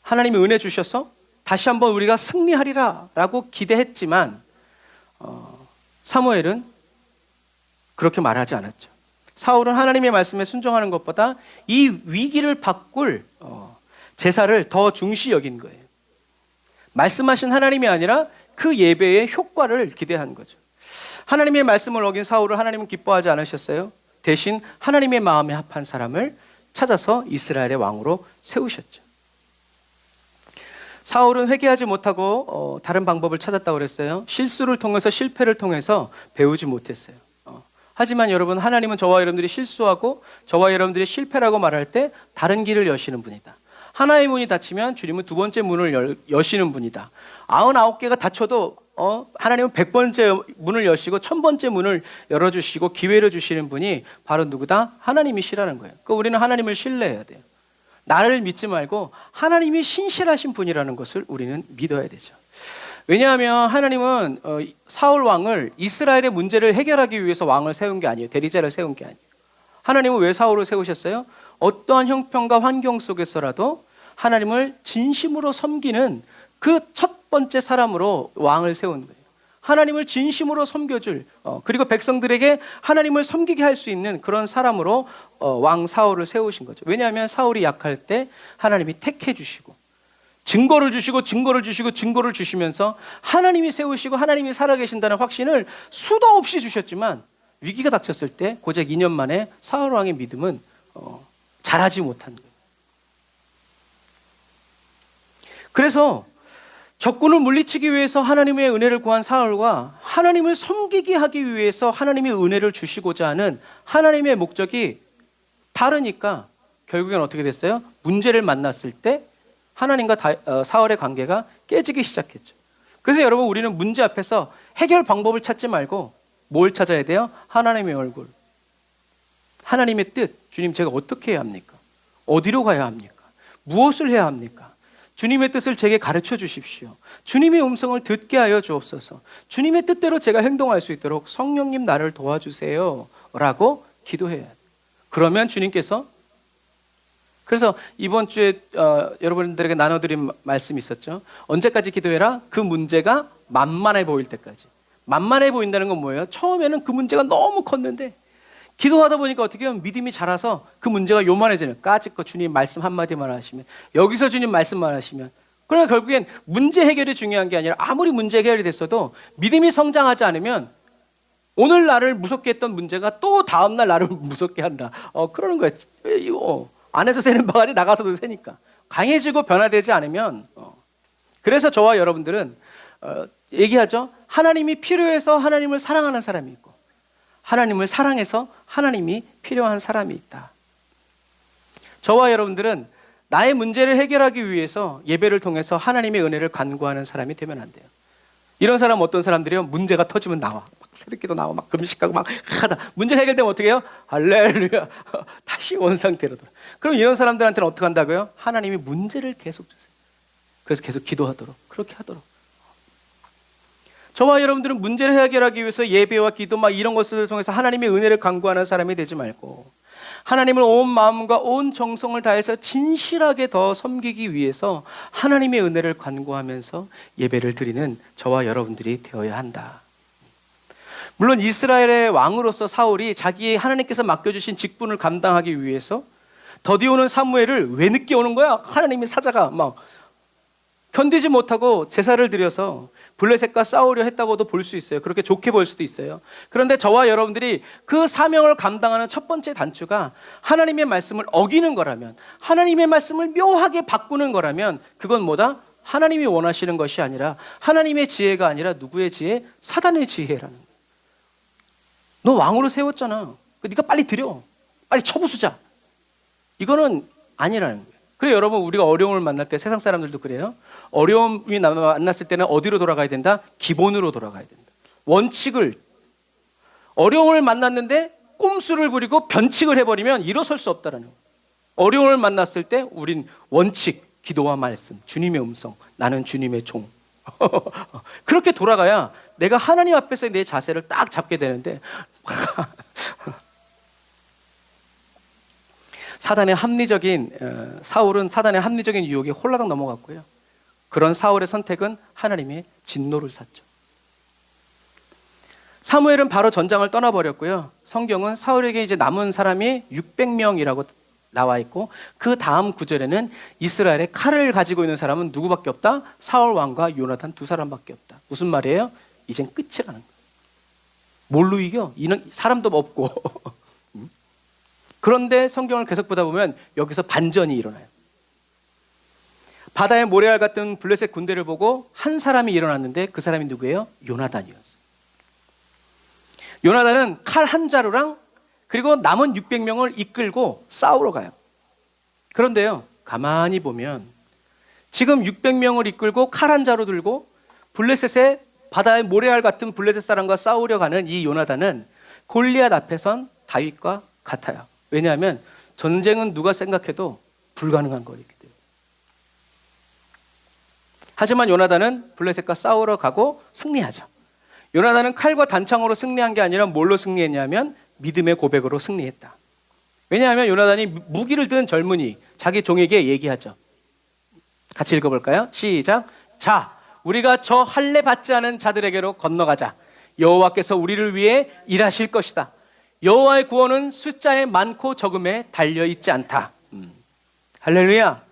하나님이 은혜 주셔서 다시 한번 우리가 승리하리라 라고 기대했지만 사무엘은 그렇게 말하지 않았죠. 사울은 하나님의 말씀에 순종하는 것보다 이 위기를 바꿀 제사를 더 중시 여긴 거예요. 말씀하신 하나님이 아니라 그 예배의 효과를 기대한 거죠. 하나님의 말씀을 어긴 사울을 하나님은 기뻐하지 않으셨어요. 대신 하나님의 마음에 합한 사람을 찾아서 이스라엘의 왕으로 세우셨죠. 사울은 회개하지 못하고 다른 방법을 찾았다고 그랬어요. 실수를 통해서, 실패를 통해서 배우지 못했어요. 하지만 여러분, 하나님은 저와 여러분들이 실수하고 저와 여러분들이 실패라고 말할 때 다른 길을 여시는 분이다. 하나의 문이 닫히면 주님은 두 번째 문을 여시는 분이다. 99개가 닫혀도 하나님은 100번째 문을 여시고 1000번째 문을 열어주시고 기회를 주시는 분이 바로 누구다? 하나님이시라는 거예요. 그러니까 우리는 하나님을 신뢰해야 돼요. 나를 믿지 말고 하나님이 신실하신 분이라는 것을 우리는 믿어야 되죠. 왜냐하면 하나님은 사울 왕을 이스라엘의 문제를 해결하기 위해서 왕을 세운 게 아니에요. 대리자를 세운 게 아니에요. 하나님은 왜 사울을 세우셨어요? 어떠한 형편과 환경 속에서라도 하나님을 진심으로 섬기는 그 첫 번째 사람으로 왕을 세운 거예요. 하나님을 진심으로 섬겨줄, 그리고 백성들에게 하나님을 섬기게 할 수 있는 그런 사람으로 왕 사울을 세우신 거죠. 왜냐하면 사울이 약할 때 하나님이 택해 주시고 증거를 주시고 증거를 주시고 증거를 주시면서 하나님이 세우시고 하나님이 살아계신다는 확신을 수도 없이 주셨지만 위기가 닥쳤을 때 고작 2년 만에 사울 왕의 믿음은 자라지 못한 거예요. 그래서 적군을 물리치기 위해서 하나님의 은혜를 구한 사울과 하나님을 섬기게 하기 위해서 하나님의 은혜를 주시고자 하는 하나님의 목적이 다르니까 결국엔 어떻게 됐어요? 문제를 만났을 때 하나님과 사울의 관계가 깨지기 시작했죠. 그래서 여러분, 우리는 문제 앞에서 해결 방법을 찾지 말고 뭘 찾아야 돼요? 하나님의 얼굴, 하나님의 뜻. 주님, 제가 어떻게 해야 합니까? 어디로 가야 합니까? 무엇을 해야 합니까? 주님의 뜻을 제게 가르쳐 주십시오. 주님의 음성을 듣게 하여 주옵소서. 주님의 뜻대로 제가 행동할 수 있도록 성령님 나를 도와주세요 라고 기도해야 돼요. 그러면 주님께서, 그래서 이번 주에 여러분들에게 나눠드린 말씀이 있었죠. 언제까지 기도해라? 그 문제가 만만해 보일 때까지. 만만해 보인다는 건 뭐예요? 처음에는 그 문제가 너무 컸는데 기도하다 보니까 어떻게 하면 믿음이 자라서 그 문제가 요만해지는, 까짓거 주님 말씀 한마디만 하시면, 여기서 주님 말씀만 하시면, 그러나 결국엔 문제 해결이 중요한 게 아니라 아무리 문제 해결이 됐어도 믿음이 성장하지 않으면 오늘 나를 무섭게 했던 문제가 또 다음날 나를 무섭게 한다. 그러는 거예요. 이거 안에서 새는 바가지 나가서도 새니까. 강해지고 변화되지 않으면. 그래서 저와 여러분들은 얘기하죠. 하나님이 필요해서 하나님을 사랑하는 사람이 있고, 하나님을 사랑해서 하나님이 필요한 사람이 있다. 저와 여러분들은 나의 문제를 해결하기 위해서 예배를 통해서 하나님의 은혜를 간구하는 사람이 되면 안 돼요. 이런 사람 어떤 사람들이요? 문제가 터지면 나와. 막 새벽기도 나와. 막 금식하고 막 하다. 문제 해결되면 어떻게 해요? 할렐루야. 다시 원상태로 돌아. 그럼 이런 사람들한테는 어떻게 한다고요? 하나님이 문제를 계속 주세요. 그래서 계속 기도하도록, 그렇게 하도록. 저와 여러분들은 문제를 해결하기 위해서 예배와 기도 막 이런 것을 통해서 하나님의 은혜를 간구하는 사람이 되지 말고, 하나님을 온 마음과 온 정성을 다해서 진실하게 더 섬기기 위해서 하나님의 은혜를 간구하면서 예배를 드리는 저와 여러분들이 되어야 한다. 물론 이스라엘의 왕으로서 사울이 자기 하나님께서 맡겨주신 직분을 감당하기 위해서 더디 오는 사무엘을 왜 늦게 오는 거야? 하나님의 사자가 막 견디지 못하고 제사를 드려서 블레셋과 싸우려 했다고도 볼 수 있어요. 그렇게 좋게 볼 수도 있어요. 그런데 저와 여러분들이 그 사명을 감당하는 첫 번째 단추가 하나님의 말씀을 어기는 거라면, 하나님의 말씀을 묘하게 바꾸는 거라면, 그건 뭐다? 하나님이 원하시는 것이 아니라, 하나님의 지혜가 아니라 누구의 지혜? 사단의 지혜라는 거예요. 너 왕으로 세웠잖아. 네가 빨리 드려. 빨리 쳐부수자. 이거는 아니라는 거예요. 그래요, 여러분, 우리가 어려움을 만날 때, 세상 사람들도 그래요. 어려움이 만났을 때는 어디로 돌아가야 된다? 기본으로 돌아가야 된다. 원칙을, 어려움을 만났는데 꼼수를 부리고 변칙을 해버리면 일어설 수 없다라는 거예요. 어려움을 만났을 때 우린 원칙, 기도와 말씀, 주님의 음성, 나는 주님의 종. 그렇게 돌아가야 내가 하나님 앞에서 내 자세를 딱 잡게 되는데 사울은 사단의 합리적인 유혹에 홀라당 넘어갔고요. 그런 사울의 선택은 하나님의 진노를 샀죠. 사무엘은 바로 전장을 떠나버렸고요. 성경은 사울에게 이제 남은 사람이 600명이라고 나와 있고, 그 다음 구절에는 이스라엘에 칼을 가지고 있는 사람은 누구밖에 없다? 사울 왕과 요나단 두 사람밖에 없다. 무슨 말이에요? 이젠 끝이라는 거예요. 뭘로 이겨? 이는 사람도 없고. 그런데 성경을 계속 보다 보면 여기서 반전이 일어나요. 바다의 모래알 같은 블레셋 군대를 보고 한 사람이 일어났는데 그 사람이 누구예요? 요나단이었어요. 요나단은 칼 한 자루랑 그리고 남은 600명을 이끌고 싸우러 가요. 그런데요, 가만히 보면 지금 600명을 이끌고 칼 한 자루 들고 블레셋의 바다의 모래알 같은 블레셋 사람과 싸우려 가는 이 요나단은 골리앗 앞에 선 다윗과 같아요. 왜냐하면 전쟁은 누가 생각해도 불가능한 거기 때문에. 하지만 요나단은 블레셋과 싸우러 가고 승리하죠. 요나단은 칼과 단창으로 승리한 게 아니라 뭘로 승리했냐면 믿음의 고백으로 승리했다. 왜냐하면 요나단이 무기를 든 젊은이, 자기 종에게 얘기하죠. 같이 읽어볼까요? 시작. 자, 우리가 저 할례 받지 않은 자들에게로 건너가자. 여호와께서 우리를 위해 일하실 것이다. 여호와의 구원은 숫자에 많고 적음에 달려있지 않다. 할렐루야.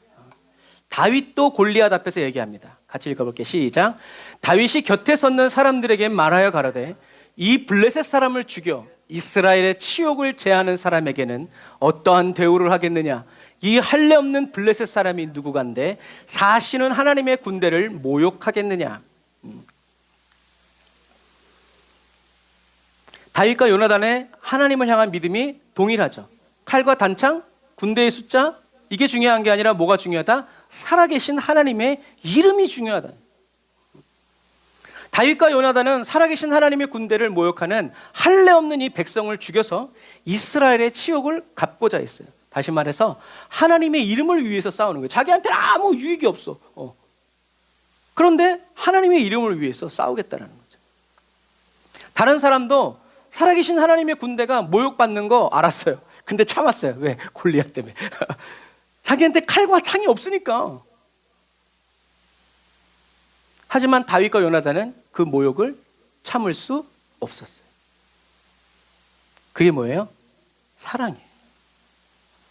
다윗도 골리앗 앞에서 얘기합니다. 같이 읽어볼게요. 시작. 다윗이 곁에 섰는 사람들에게 말하여 가로되, 이 블레셋 사람을 죽여 이스라엘의 치욕을 제하는 사람에게는 어떠한 대우를 하겠느냐? 이 할례 없는 블레셋 사람이 누구간데 사시는 하나님의 군대를 모욕하겠느냐? 다윗과 요나단의 하나님을 향한 믿음이 동일하죠. 칼과 단창, 군대의 숫자, 이게 중요한 게 아니라 뭐가 중요하다? 살아계신 하나님의 이름이 중요하다. 다윗과 요나단은 살아계신 하나님의 군대를 모욕하는 할례 없는 이 백성을 죽여서 이스라엘의 치욕을 갚고자 했어요. 다시 말해서 하나님의 이름을 위해서 싸우는 거예요. 자기한테는 아무 유익이 없어. 그런데 하나님의 이름을 위해서 싸우겠다는 거죠. 다른 사람도 살아계신 하나님의 군대가 모욕받는 거 알았어요. 근데 참았어요. 왜? 골리앗 때문에. 자기한테 칼과 창이 없으니까. 하지만 다윗과 요나단은 그 모욕을 참을 수 없었어요. 그게 뭐예요? 사랑이에요.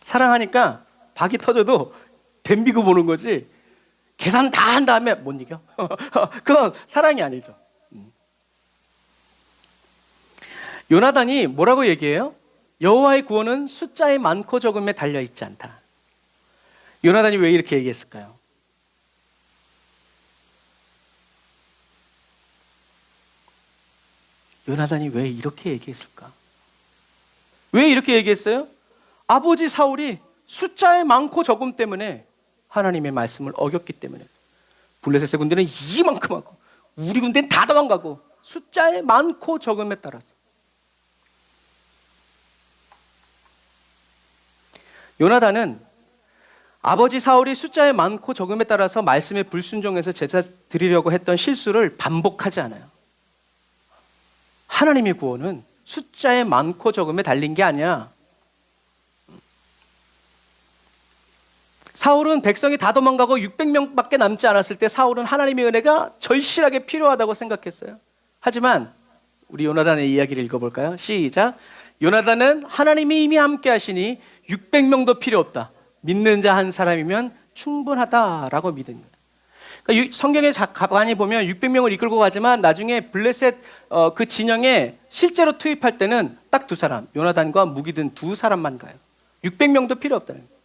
사랑하니까 박이 터져도 덤비고 보는 거지, 계산 다 한 다음에 못 이겨? 그건 사랑이 아니죠. 요나단이 뭐라고 얘기해요? 여호와의 구원은 숫자의 많고 적음에 달려있지 않다. 요나단이 왜 이렇게 얘기했을까요? 요나단이 왜 이렇게 얘기했을까? 왜 이렇게 얘기했어요? 아버지 사울이 숫자의 많고 적음 때문에 하나님의 말씀을 어겼기 때문에. 블레셋의 군대는 이만큼 하고 우리 군대는 다 도망가고, 숫자의 많고 적음에 따라서. 요나단은 아버지 사울이 숫자의 많고 적음에 따라서 말씀에 불순종해서 제사 드리려고 했던 실수를 반복하지 않아요. 하나님의 구원은 숫자의 많고 적음에 달린 게 아니야. 사울은 백성이 다 도망가고 600명밖에 남지 않았을 때 사울은 하나님의 은혜가 절실하게 필요하다고 생각했어요. 하지만 우리 요나단의 이야기를 읽어볼까요? 시작. 요나단은 하나님이 이미 함께 하시니 600명도 필요 없다. 믿는 자 한 사람이면 충분하다라고 믿은 거예요. 그러니까 성경에 가만히 보면 600명을 이끌고 가지만 나중에 블레셋 그 진영에 실제로 투입할 때는 딱 두 사람, 요나단과 무기든 두 사람만 가요. 600명도 필요 없다는 거예요.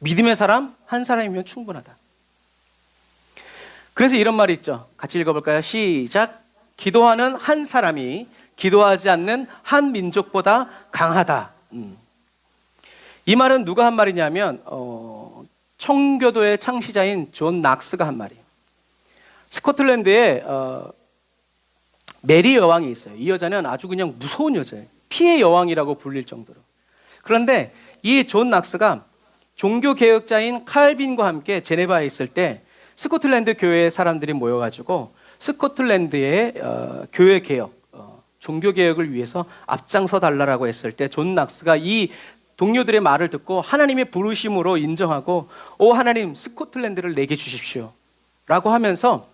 믿음의 사람 한 사람이면 충분하다. 그래서 이런 말이 있죠. 같이 읽어볼까요? 시작. 기도하는 한 사람이 기도하지 않는 한 민족보다 강하다. 이 말은 누가 한 말이냐면 청교도의 창시자인 존 낙스가 한 말이에요. 스코틀랜드에 메리 여왕이 있어요. 이 여자는 아주 그냥 무서운 여자예요. 피해 여왕이라고 불릴 정도로. 그런데 이 존 낙스가 종교개혁자인 칼빈과 함께 제네바에 있을 때 스코틀랜드 교회의 사람들이 모여가지고 스코틀랜드의 교회 개혁, 종교 개혁을 위해서 앞장서 달라고 했을 때 존 낙스가 이 동료들의 말을 듣고 하나님의 부르심으로 인정하고, 오 하나님, 스코틀랜드를 내게 주십시오 라고 하면서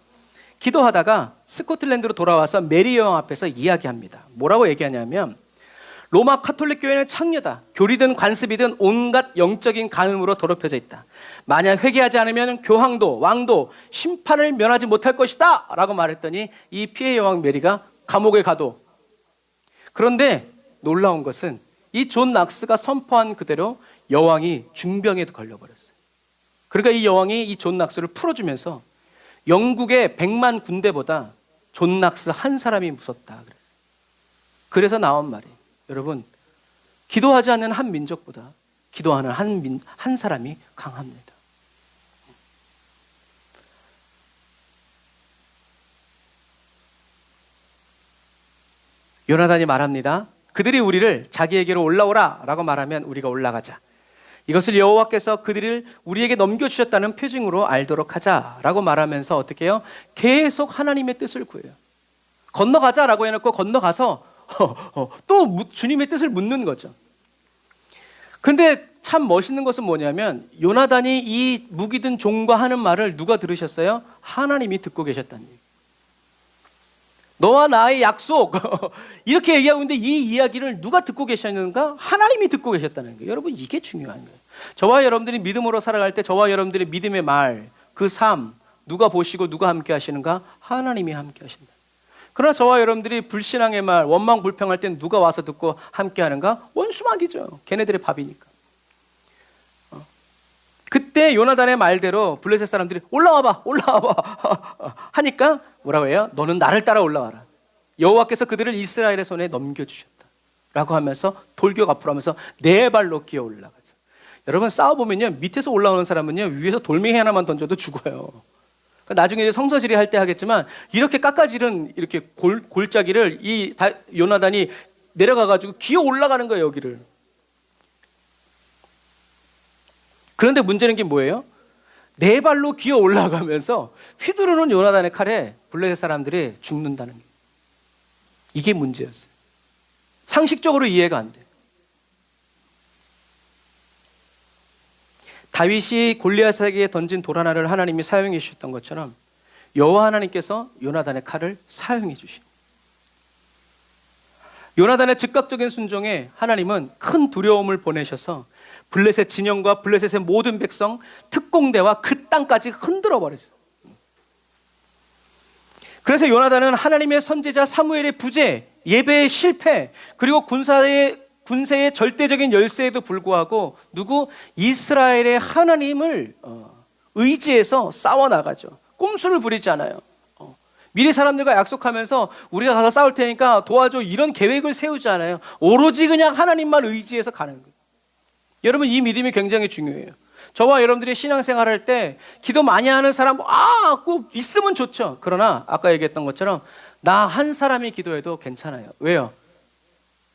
기도하다가 스코틀랜드로 돌아와서 메리 여왕 앞에서 이야기합니다. 뭐라고 얘기하냐면, 로마 카톨릭 교회는 창녀다. 교리든 관습이든 온갖 영적인 간음으로 더럽혀져 있다. 만약 회개하지 않으면 교황도 왕도 심판을 면하지 못할 것이다 라고 말했더니 이 피해 여왕 메리가 감옥에 가도. 그런데 놀라운 것은 이 존 낙스가 선포한 그대로 여왕이 중병에 걸려버렸어요. 그러니까 이 여왕이 이 존 낙스를 풀어주면서 영국의 100만 군대보다 존 낙스 한 사람이 무섭다 그랬어요. 그래서 나온 말이, 여러분, 기도하지 않는 한 민족보다 기도하는 한 사람이 강합니다. 요나단이 말합니다. 그들이 우리를 자기에게로 올라오라 라고 말하면 우리가 올라가자. 이것을 여호와께서 그들을 우리에게 넘겨주셨다는 표징으로 알도록 하자 라고 말하면서 어떻게 해요? 계속 하나님의 뜻을 구해요. 건너가자 라고 해놓고 건너가서 또 주님의 뜻을 묻는 거죠. 근데 참 멋있는 것은 뭐냐면, 요나단이 이 무기든 종과 하는 말을 누가 들으셨어요? 하나님이 듣고 계셨다는 얘기예요. 너와 나의 약속 이렇게 얘기하고 있는데 이 이야기를 누가 듣고 계셨는가? 하나님이 듣고 계셨다는 거예요. 여러분, 이게 중요한 거예요. 저와 여러분들이 믿음으로 살아갈 때 저와 여러분들의 믿음의 말, 그 삶, 누가 보시고 누가 함께 하시는가? 하나님이 함께 하신다. 그러나 저와 여러분들이 불신앙의 말, 원망 불평할 땐 누가 와서 듣고 함께 하는가? 원수마귀죠. 걔네들의 밥이니까. 그때 요나단의 말대로 블레셋 사람들이 올라와봐 하니까 뭐라고 해요? 너는 나를 따라 올라와라. 여호와께서 그들을 이스라엘의 손에 넘겨주셨다 라고 하면서 돌격 앞으로 하면서 네 발로 기어 올라가죠. 여러분, 싸워보면요, 밑에서 올라오는 사람은요 위에서 돌멩이 하나만 던져도 죽어요. 그러니까 나중에 성서지리 할 때 하겠지만, 이렇게 깎아지른 이렇게 골짜기를 이 요나단이 내려가가지고 기어 올라가는 거예요, 여기를. 그런데 문제는 게 뭐예요? 네 발로 기어 올라가면서 휘두르는 요나단의 칼에 블레셋 사람들이 죽는다는 게, 이게 문제였어요. 상식적으로 이해가 안 돼요. 다윗이 골리앗에게 던진 돌 하나를 하나님이 사용해 주셨던 것처럼 여호와 하나님께서 요나단의 칼을 사용해 주십니다. 요나단의 즉각적인 순종에 하나님은 큰 두려움을 보내셔서 블레셋 진영과 블레셋의 모든 백성, 특공대와 그 땅까지 흔들어 버렸어요. 그래서 요나단은 하나님의 선지자 사무엘의 부재, 예배의 실패, 그리고 군세의 절대적인 열세에도 불구하고 이스라엘의 하나님을 의지해서 싸워나가죠. 꼼수를 부리지 않아요. 미리 사람들과 약속하면서 우리가 가서 싸울 테니까 도와줘, 이런 계획을 세우지 않아요. 오로지 그냥 하나님만 의지해서 가는 거예요. 여러분, 이 믿음이 굉장히 중요해요. 저와 여러분들이 신앙생활 할 때 기도 많이 하는 사람 꼭 있으면 좋죠. 그러나 아까 얘기했던 것처럼 나 한 사람이 기도해도 괜찮아요. 왜요?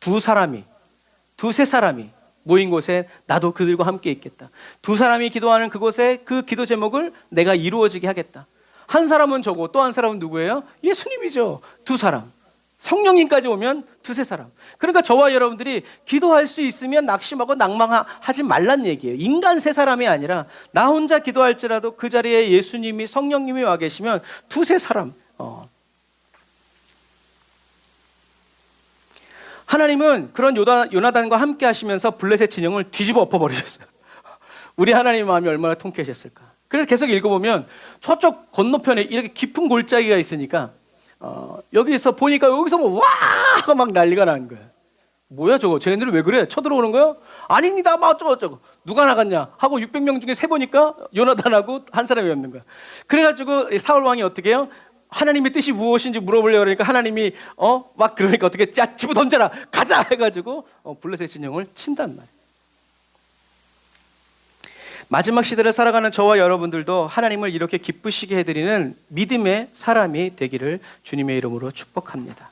두세 사람이 모인 곳에 나도 그들과 함께 있겠다. 두 사람이 기도하는 그곳에 그 기도 제목을 내가 이루어지게 하겠다. 한 사람은 저고 또 한 사람은 누구예요? 예수님이죠. 두 사람. 성령님까지 오면 두세 사람. 그러니까 저와 여러분들이 기도할 수 있으면 낙심하고 낭망하지 말란 얘기예요. 인간 세 사람이 아니라 나 혼자 기도할지라도 그 자리에 예수님이, 성령님이 와 계시면 두세 사람. 하나님은 그런 요나단과 함께 하시면서 블레셋 진영을 뒤집어 엎어버리셨어요. 우리 하나님의 마음이 얼마나 통쾌하셨을까. 그래서 계속 읽어보면 저쪽 건너편에 이렇게 깊은 골짜기가 있으니까 여기서 보니까 여기서 와! 하고 막 난리가 나는 거예요. 뭐야 저거? 쟤네들은 왜 그래? 쳐들어오는 거야? 아닙니다. 막 어쩌고 누가 나갔냐? 하고 600명 중에 세보니까 요나단하고 한 사람이 없는 거야. 그래가지고 사울 왕이 어떻게 해요? 하나님의 뜻이 무엇인지 물어보려고 그러니까 하나님이 막 그러니까 어떻게 집어 던져라 가자 해가지고 블레셋 진영을 친단 말이에요. 마지막 시대를 살아가는 저와 여러분들도 하나님을 이렇게 기쁘시게 해드리는 믿음의 사람이 되기를 주님의 이름으로 축복합니다.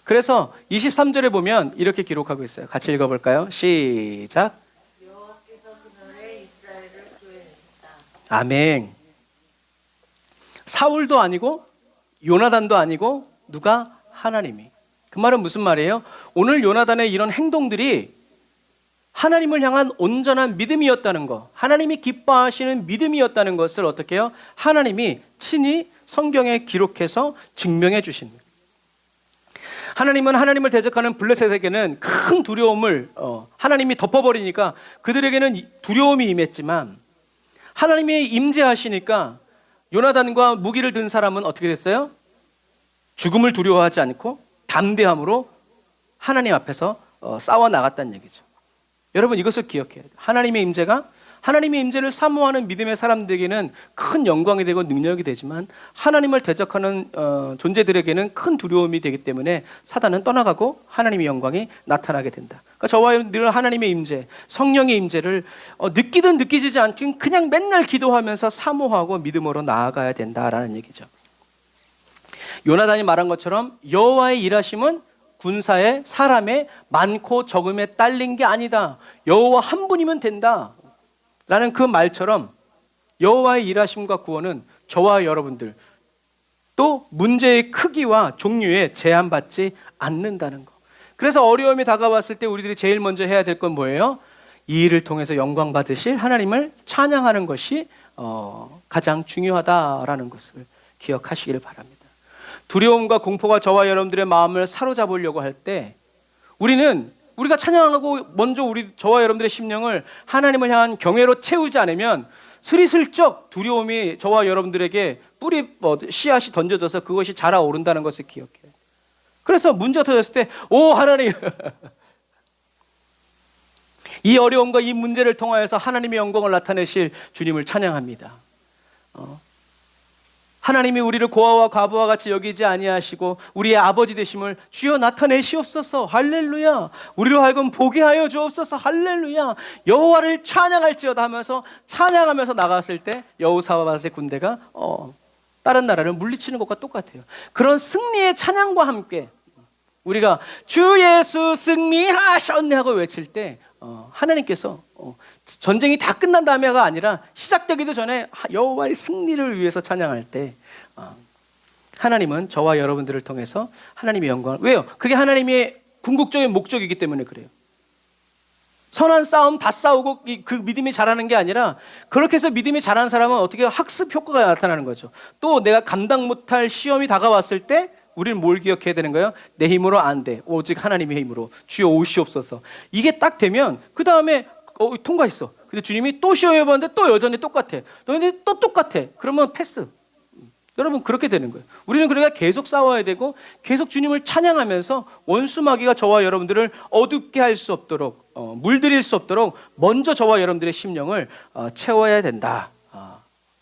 그래서 23절에 보면 이렇게 기록하고 있어요. 같이 읽어볼까요? 시작. 여호와께서 그날에 이스라엘을 구해내셨다. 아멘. 사울도 아니고 요나단도 아니고 누가? 하나님이. 그 말은 무슨 말이에요? 오늘 요나단의 이런 행동들이 하나님을 향한 온전한 믿음이었다는 것, 하나님이 기뻐하시는 믿음이었다는 것을 어떻게 해요? 하나님이 친히 성경에 기록해서 증명해 주신 거예요. 하나님은 하나님을 대적하는 블레셋에게는 큰 두려움을 하나님이 덮어버리니까 그들에게는 두려움이 임했지만 하나님이 임재하시니까 요나단과 무기를 든 사람은 어떻게 됐어요? 죽음을 두려워하지 않고 담대함으로 하나님 앞에서 싸워 나갔다는 얘기죠. 여러분, 이것을 기억해야 돼요. 하나님의 임재가, 하나님의 임재를 사모하는 믿음의 사람들에게는 큰 영광이 되고 능력이 되지만 하나님을 대적하는 존재들에게는 큰 두려움이 되기 때문에 사단은 떠나가고 하나님의 영광이 나타나게 된다. 그러니까 저와 여러분들은 하나님의 임재, 성령의 임재를 느끼든 느끼지 않든 그냥 맨날 기도하면서 사모하고 믿음으로 나아가야 된다라는 얘기죠. 요나단이 말한 것처럼 여호와의 일하심은 군사의 사람의 많고 적음에 딸린 게 아니다. 여호와 한 분이면 된다 라는 그 말처럼 여호와의 일하심과 구원은 저와 여러분들 또 문제의 크기와 종류에 제한받지 않는다는 거. 그래서 어려움이 다가왔을 때 우리들이 제일 먼저 해야 될 건 뭐예요? 이 일을 통해서 영광 받으실 하나님을 찬양하는 것이 가장 중요하다라는 것을 기억하시기를 바랍니다. 두려움과 공포가 저와 여러분들의 마음을 사로잡으려고 할 때 우리가 찬양하고 먼저 저와 여러분들의 심령을 하나님을 향한 경외로 채우지 않으면 스리슬쩍 두려움이 저와 여러분들에게 씨앗이 던져져서 그것이 자라오른다는 것을 기억해요. 그래서 문제가 터졌을 때 오 하나님 이 어려움과 이 문제를 통하여서 하나님의 영광을 나타내실 주님을 찬양합니다. 하나님이 우리를 고아와 과부와 같이 여기지 아니하시고 우리의 아버지 되심을 주여 나타내시옵소서. 할렐루야. 우리로 하여금 보게 하여 주옵소서. 할렐루야. 여호와를 찬양할지어다 하면서 찬양하면서 나갔을 때 여호사밧의 군대가 다른 나라를 물리치는 것과 똑같아요. 그런 승리의 찬양과 함께 우리가 주 예수 승리하셨네 하고 외칠 때 하나님께서 전쟁이 다 끝난 다음에가 아니라 시작되기도 전에 여호와의 승리를 위해서 찬양할 때 하나님은 저와 여러분들을 통해서 하나님의 영광을, 왜요? 그게 하나님의 궁극적인 목적이기 때문에 그래요. 선한 싸움 다 싸우고 그 믿음이 자라는 게 아니라, 그렇게 해서 믿음이 자라는 사람은 어떻게 학습 효과가 나타나는 거죠. 또 내가 감당 못할 시험이 다가왔을 때 우리는 뭘 기억해야 되는 거예요? 내 힘으로 안 돼. 오직 하나님의 힘으로 주여 오시옵소서. 이게 딱 되면 그 다음에 통과했어. 근데 주님이 또 시험해봤는데 또 여전히 똑같아. 너희들 또 똑같아. 그러면 패스. 여러분, 그렇게 되는 거예요. 우리는 그러니까 계속 싸워야 되고 계속 주님을 찬양하면서 원수 마귀가 저와 여러분들을 어둡게 할 수 없도록, 물들일 수 없도록 먼저 저와 여러분들의 심령을 채워야 된다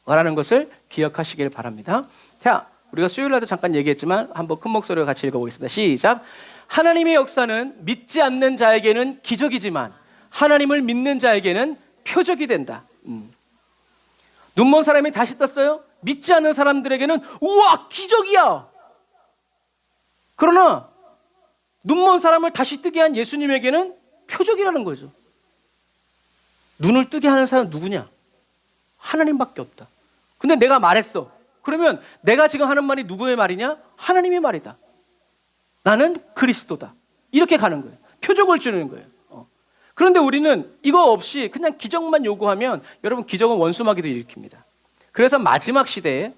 라는 것을 기억하시길 바랍니다. 자, 우리가 수요일날도 잠깐 얘기했지만 한번 큰 목소리로 같이 읽어보겠습니다. 시작. 하나님의 역사는 믿지 않는 자에게는 기적이지만 하나님을 믿는 자에게는 표적이 된다. 눈먼 사람이 다시 떴어요? 믿지 않는 사람들에게는 우와 기적이야. 그러나 눈먼 사람을 다시 뜨게 한 예수님에게는 표적이라는 거죠. 눈을 뜨게 하는 사람은 누구냐? 하나님밖에 없다. 근데 내가 말했어. 그러면 내가 지금 하는 말이 누구의 말이냐? 하나님의 말이다. 나는 그리스도다. 이렇게 가는 거예요. 표적을 주는 거예요. 그런데 우리는 이거 없이 그냥 기적만 요구하면, 여러분, 기적은 원수마귀도 일으킵니다. 그래서 마지막 시대에,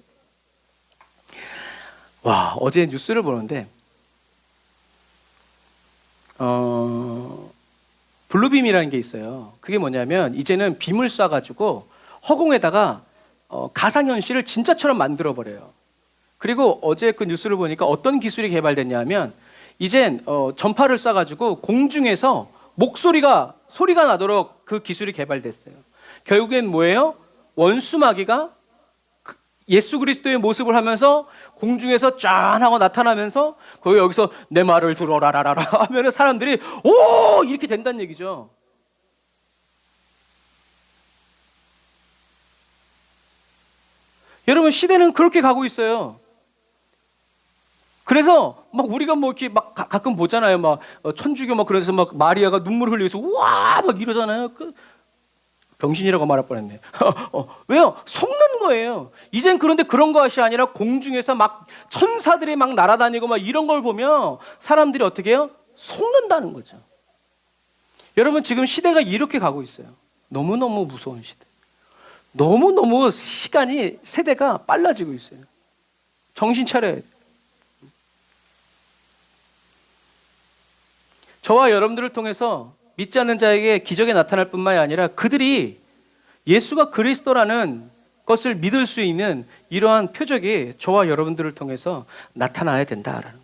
어제 뉴스를 보는데 블루빔이라는 게 있어요. 그게 뭐냐면 이제는 빔을 쏴가지고 허공에다가 가상현실을 진짜처럼 만들어버려요. 그리고 어제 그 뉴스를 보니까 어떤 기술이 개발됐냐면, 이젠 전파를 쏴가지고 공중에서 소리가 나도록 그 기술이 개발됐어요. 결국엔 뭐예요? 원수마귀가 예수 그리스도의 모습을 하면서 공중에서 짠 하고 나타나면서 여기서 내 말을 들어라라라 하면 사람들이 오! 이렇게 된다는 얘기죠. 여러분, 시대는 그렇게 가고 있어요. 그래서 막 우리가 뭐 이렇게 막 가끔 보잖아요. 막 천주교 막 그래서 막 마리아가 눈물 흘리면서 우와 막 이러잖아요. 병신이라고 말할 뻔했네. 왜요? 속는 거예요. 이젠 그런데 그런 것이 아니라 공중에서 막 천사들이 막 날아다니고 막 이런 걸 보면 사람들이 어떻게 해요? 속는다는 거죠. 여러분, 지금 시대가 이렇게 가고 있어요. 너무너무 무서운 시대. 너무너무 세대가 빨라지고 있어요. 정신 차려야 돼요. 저와 여러분들을 통해서 믿지 않는 자에게 기적이 나타날 뿐만이 아니라 그들이 예수가 그리스도라는 것을 믿을 수 있는 이러한 표적이 저와 여러분들을 통해서 나타나야 된다라는.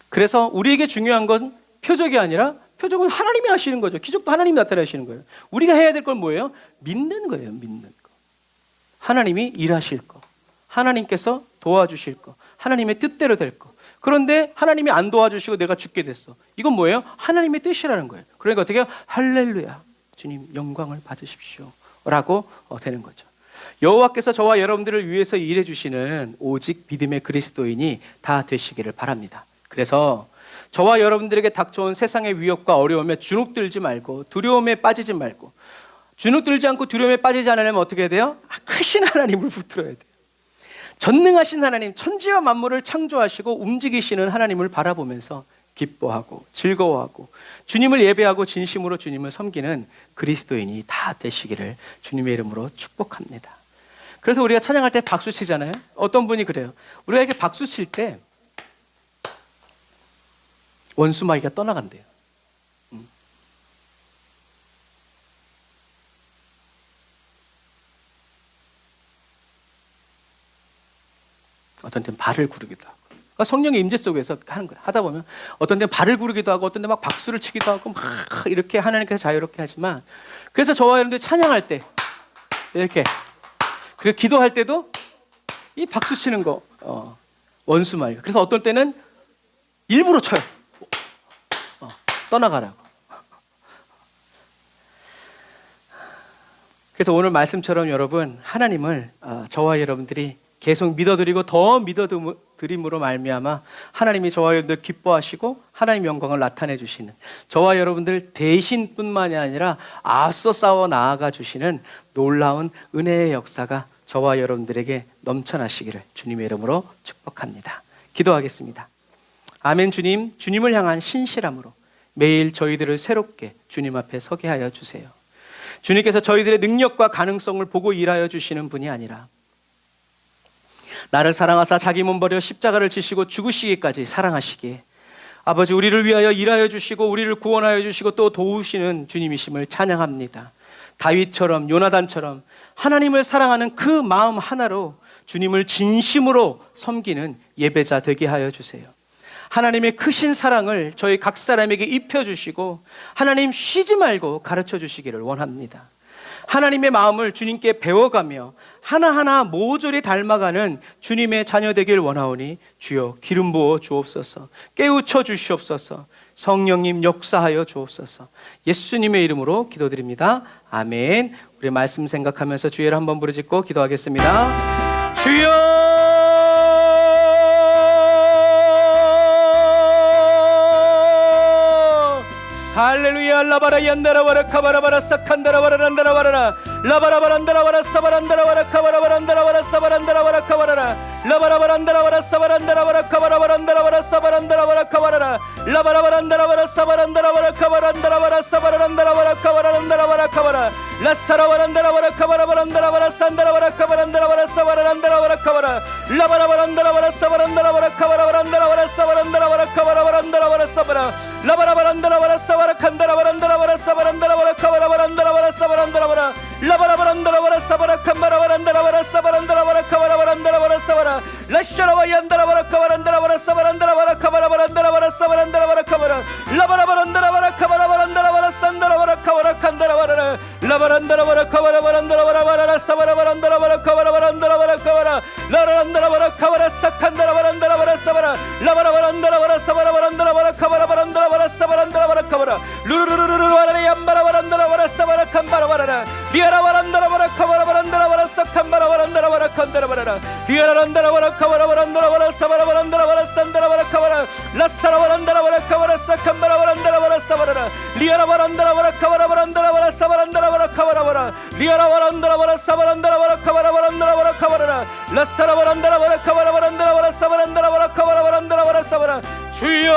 그래서 우리에게 중요한 건 표적이 아니라, 표적은 하나님이 하시는 거죠. 기적도 하나님이 나타내시는 거예요. 우리가 해야 될 건 뭐예요? 믿는 거예요. 믿는 거. 하나님이 일하실 거, 하나님께서 도와주실 거, 하나님의 뜻대로 될 거. 그런데 하나님이 안 도와주시고 내가 죽게 됐어. 이건 뭐예요? 하나님의 뜻이라는 거예요. 그러니까 어떻게 해요? 할렐루야, 주님 영광을 받으십시오 라고 되는 거죠. 여호와께서 저와 여러분들을 위해서 일해 주시는 오직 믿음의 그리스도인이 다 되시기를 바랍니다. 그래서 저와 여러분들에게 닥쳐온 세상의 위협과 어려움에 주눅들지 말고, 두려움에 빠지지 말고, 주눅들지 않고 두려움에 빠지지 않으려면 어떻게 해야 돼요? 크신 하나님을 붙들어야 돼요. 전능하신 하나님, 천지와 만물을 창조하시고 움직이시는 하나님을 바라보면서 기뻐하고 즐거워하고 주님을 예배하고 진심으로 주님을 섬기는 그리스도인이 다 되시기를 주님의 이름으로 축복합니다. 그래서 우리가 찬양할 때 박수 치잖아요. 어떤 분이 그래요. 우리가 이렇게 박수 칠 때 원수마귀가 떠나간대요. 어떤 때는 발을 구르기도 하고. 그러니까 성령의 임재 속에서 하는 거예요. 하다 보면 어떤 때는 발을 구르기도 하고, 어떤 때 막 박수를 치기도 하고, 막 이렇게 하나님께서 자유롭게 하지만, 그래서 저와 여러분들 찬양할 때 이렇게, 그리고 기도할 때도 이 박수 치는 거 원수마귀가. 그래서 어떤 때는 일부러 쳐요. 떠나가라고. 그래서 오늘 말씀처럼 여러분, 하나님을 저와 여러분들이 계속 믿어드리고 더 드림으로 말미암아 하나님이 저와 여러분들 기뻐하시고 하나님 영광을 나타내 주시는, 저와 여러분들 대신뿐만이 아니라 앞서 싸워 나아가 주시는 놀라운 은혜의 역사가 저와 여러분들에게 넘쳐나시기를 주님의 이름으로 축복합니다. 기도하겠습니다. 아멘. 주님, 주님을 향한 신실함으로 매일 저희들을 새롭게 주님 앞에 서게 하여 주세요. 주님께서 저희들의 능력과 가능성을 보고 일하여 주시는 분이 아니라 나를 사랑하사 자기 몸 버려 십자가를 지시고 죽으시기까지 사랑하시기에 아버지, 우리를 위하여 일하여 주시고 우리를 구원하여 주시고 또 도우시는 주님이심을 찬양합니다. 다윗처럼, 요나단처럼 하나님을 사랑하는 그 마음 하나로 주님을 진심으로 섬기는 예배자 되게 하여 주세요. 하나님의 크신 사랑을 저희 각 사람에게 입혀주시고 하나님 쉬지 말고 가르쳐 주시기를 원합니다. 하나님의 마음을 주님께 배워가며 하나하나 모조리 닮아가는 주님의 자녀 되길 원하오니 주여 기름 부어 주옵소서, 깨우쳐 주시옵소서, 성령님 역사하여 주옵소서. 예수님의 이름으로 기도드립니다. 아멘. 우리 말씀 생각하면서 주의를 한번 부르짖고 기도하겠습니다. 주여, 할렐루야. 라바라 얀다라바라 카바라바라 사칸다라바라 란다라바라 라바라바란다라바라 사바란다라바라 카바라바란다라바라 사바란다라바라 카바라라 라바라바란다라바라 사바란다라바라 카바라바란다라바라 사바란다라바라 카바라라 라바라바란다라바라 사바란다라바라 카바란다라바라 사바란다라바라 카바란다라바라 카바라 라사라바란다라바라 카바라바란다라바라 산다라바라 카바란다라바라 사바란다라바라 카바라 라바라바란다라바라 사바란다라바라 카바라바란다라바라 사바란다라바라 카바라바란다라바라 사바라 라바라바란다라바라 사바라 칸다라바란다라바라 사바란다라바라 카바라바란다라바라 사바란다라바라 라바라바란다라바라 사바라 칸바라바란다라바라 사바란다라바라 카바라바란다라바라 사바라 라샤라바얀다라바라 카바란다라바라 사바란다라바라 카바라바란다라바라 사바란다라바라 카바라 라바라바란다라바라 카바라바란다라바라 산다라바라 카바라 칸다라바라 라바란다라바라 카바라바란다라바라 사바라바란다라바라 카바라바란다라바라 카바라 라라란다라바라 카바라 사칸다라바란다라바라 사바라 라바라바란다라바라 사바라바란다라바라 카바라바란다라바라 사바란다라바라 카바라 루루루루루 와라리 얌바라바란다라바라 사바라 칸바라바라라 리아라바란다라바라 카바라바란다라바라 사칸바라바란다라바라 칸다라바라라 리아라란다라바라 카바라바란다라바라 사바라바란다라바라 산다라바라 카바라 라사라바란다라바라 카바라 사칸바라바란다라바라 사바라라 리아라바란다라바라 카바라바란다라바라 사바란다라바라 카바라바라 리아라바란다라바라 사바란다라바라 카바라바란다라바라 카바라라 라사라바란다라바라 카바라바란다라바라 사바란다라바라 카바라바란다라바라 사바라. 주여,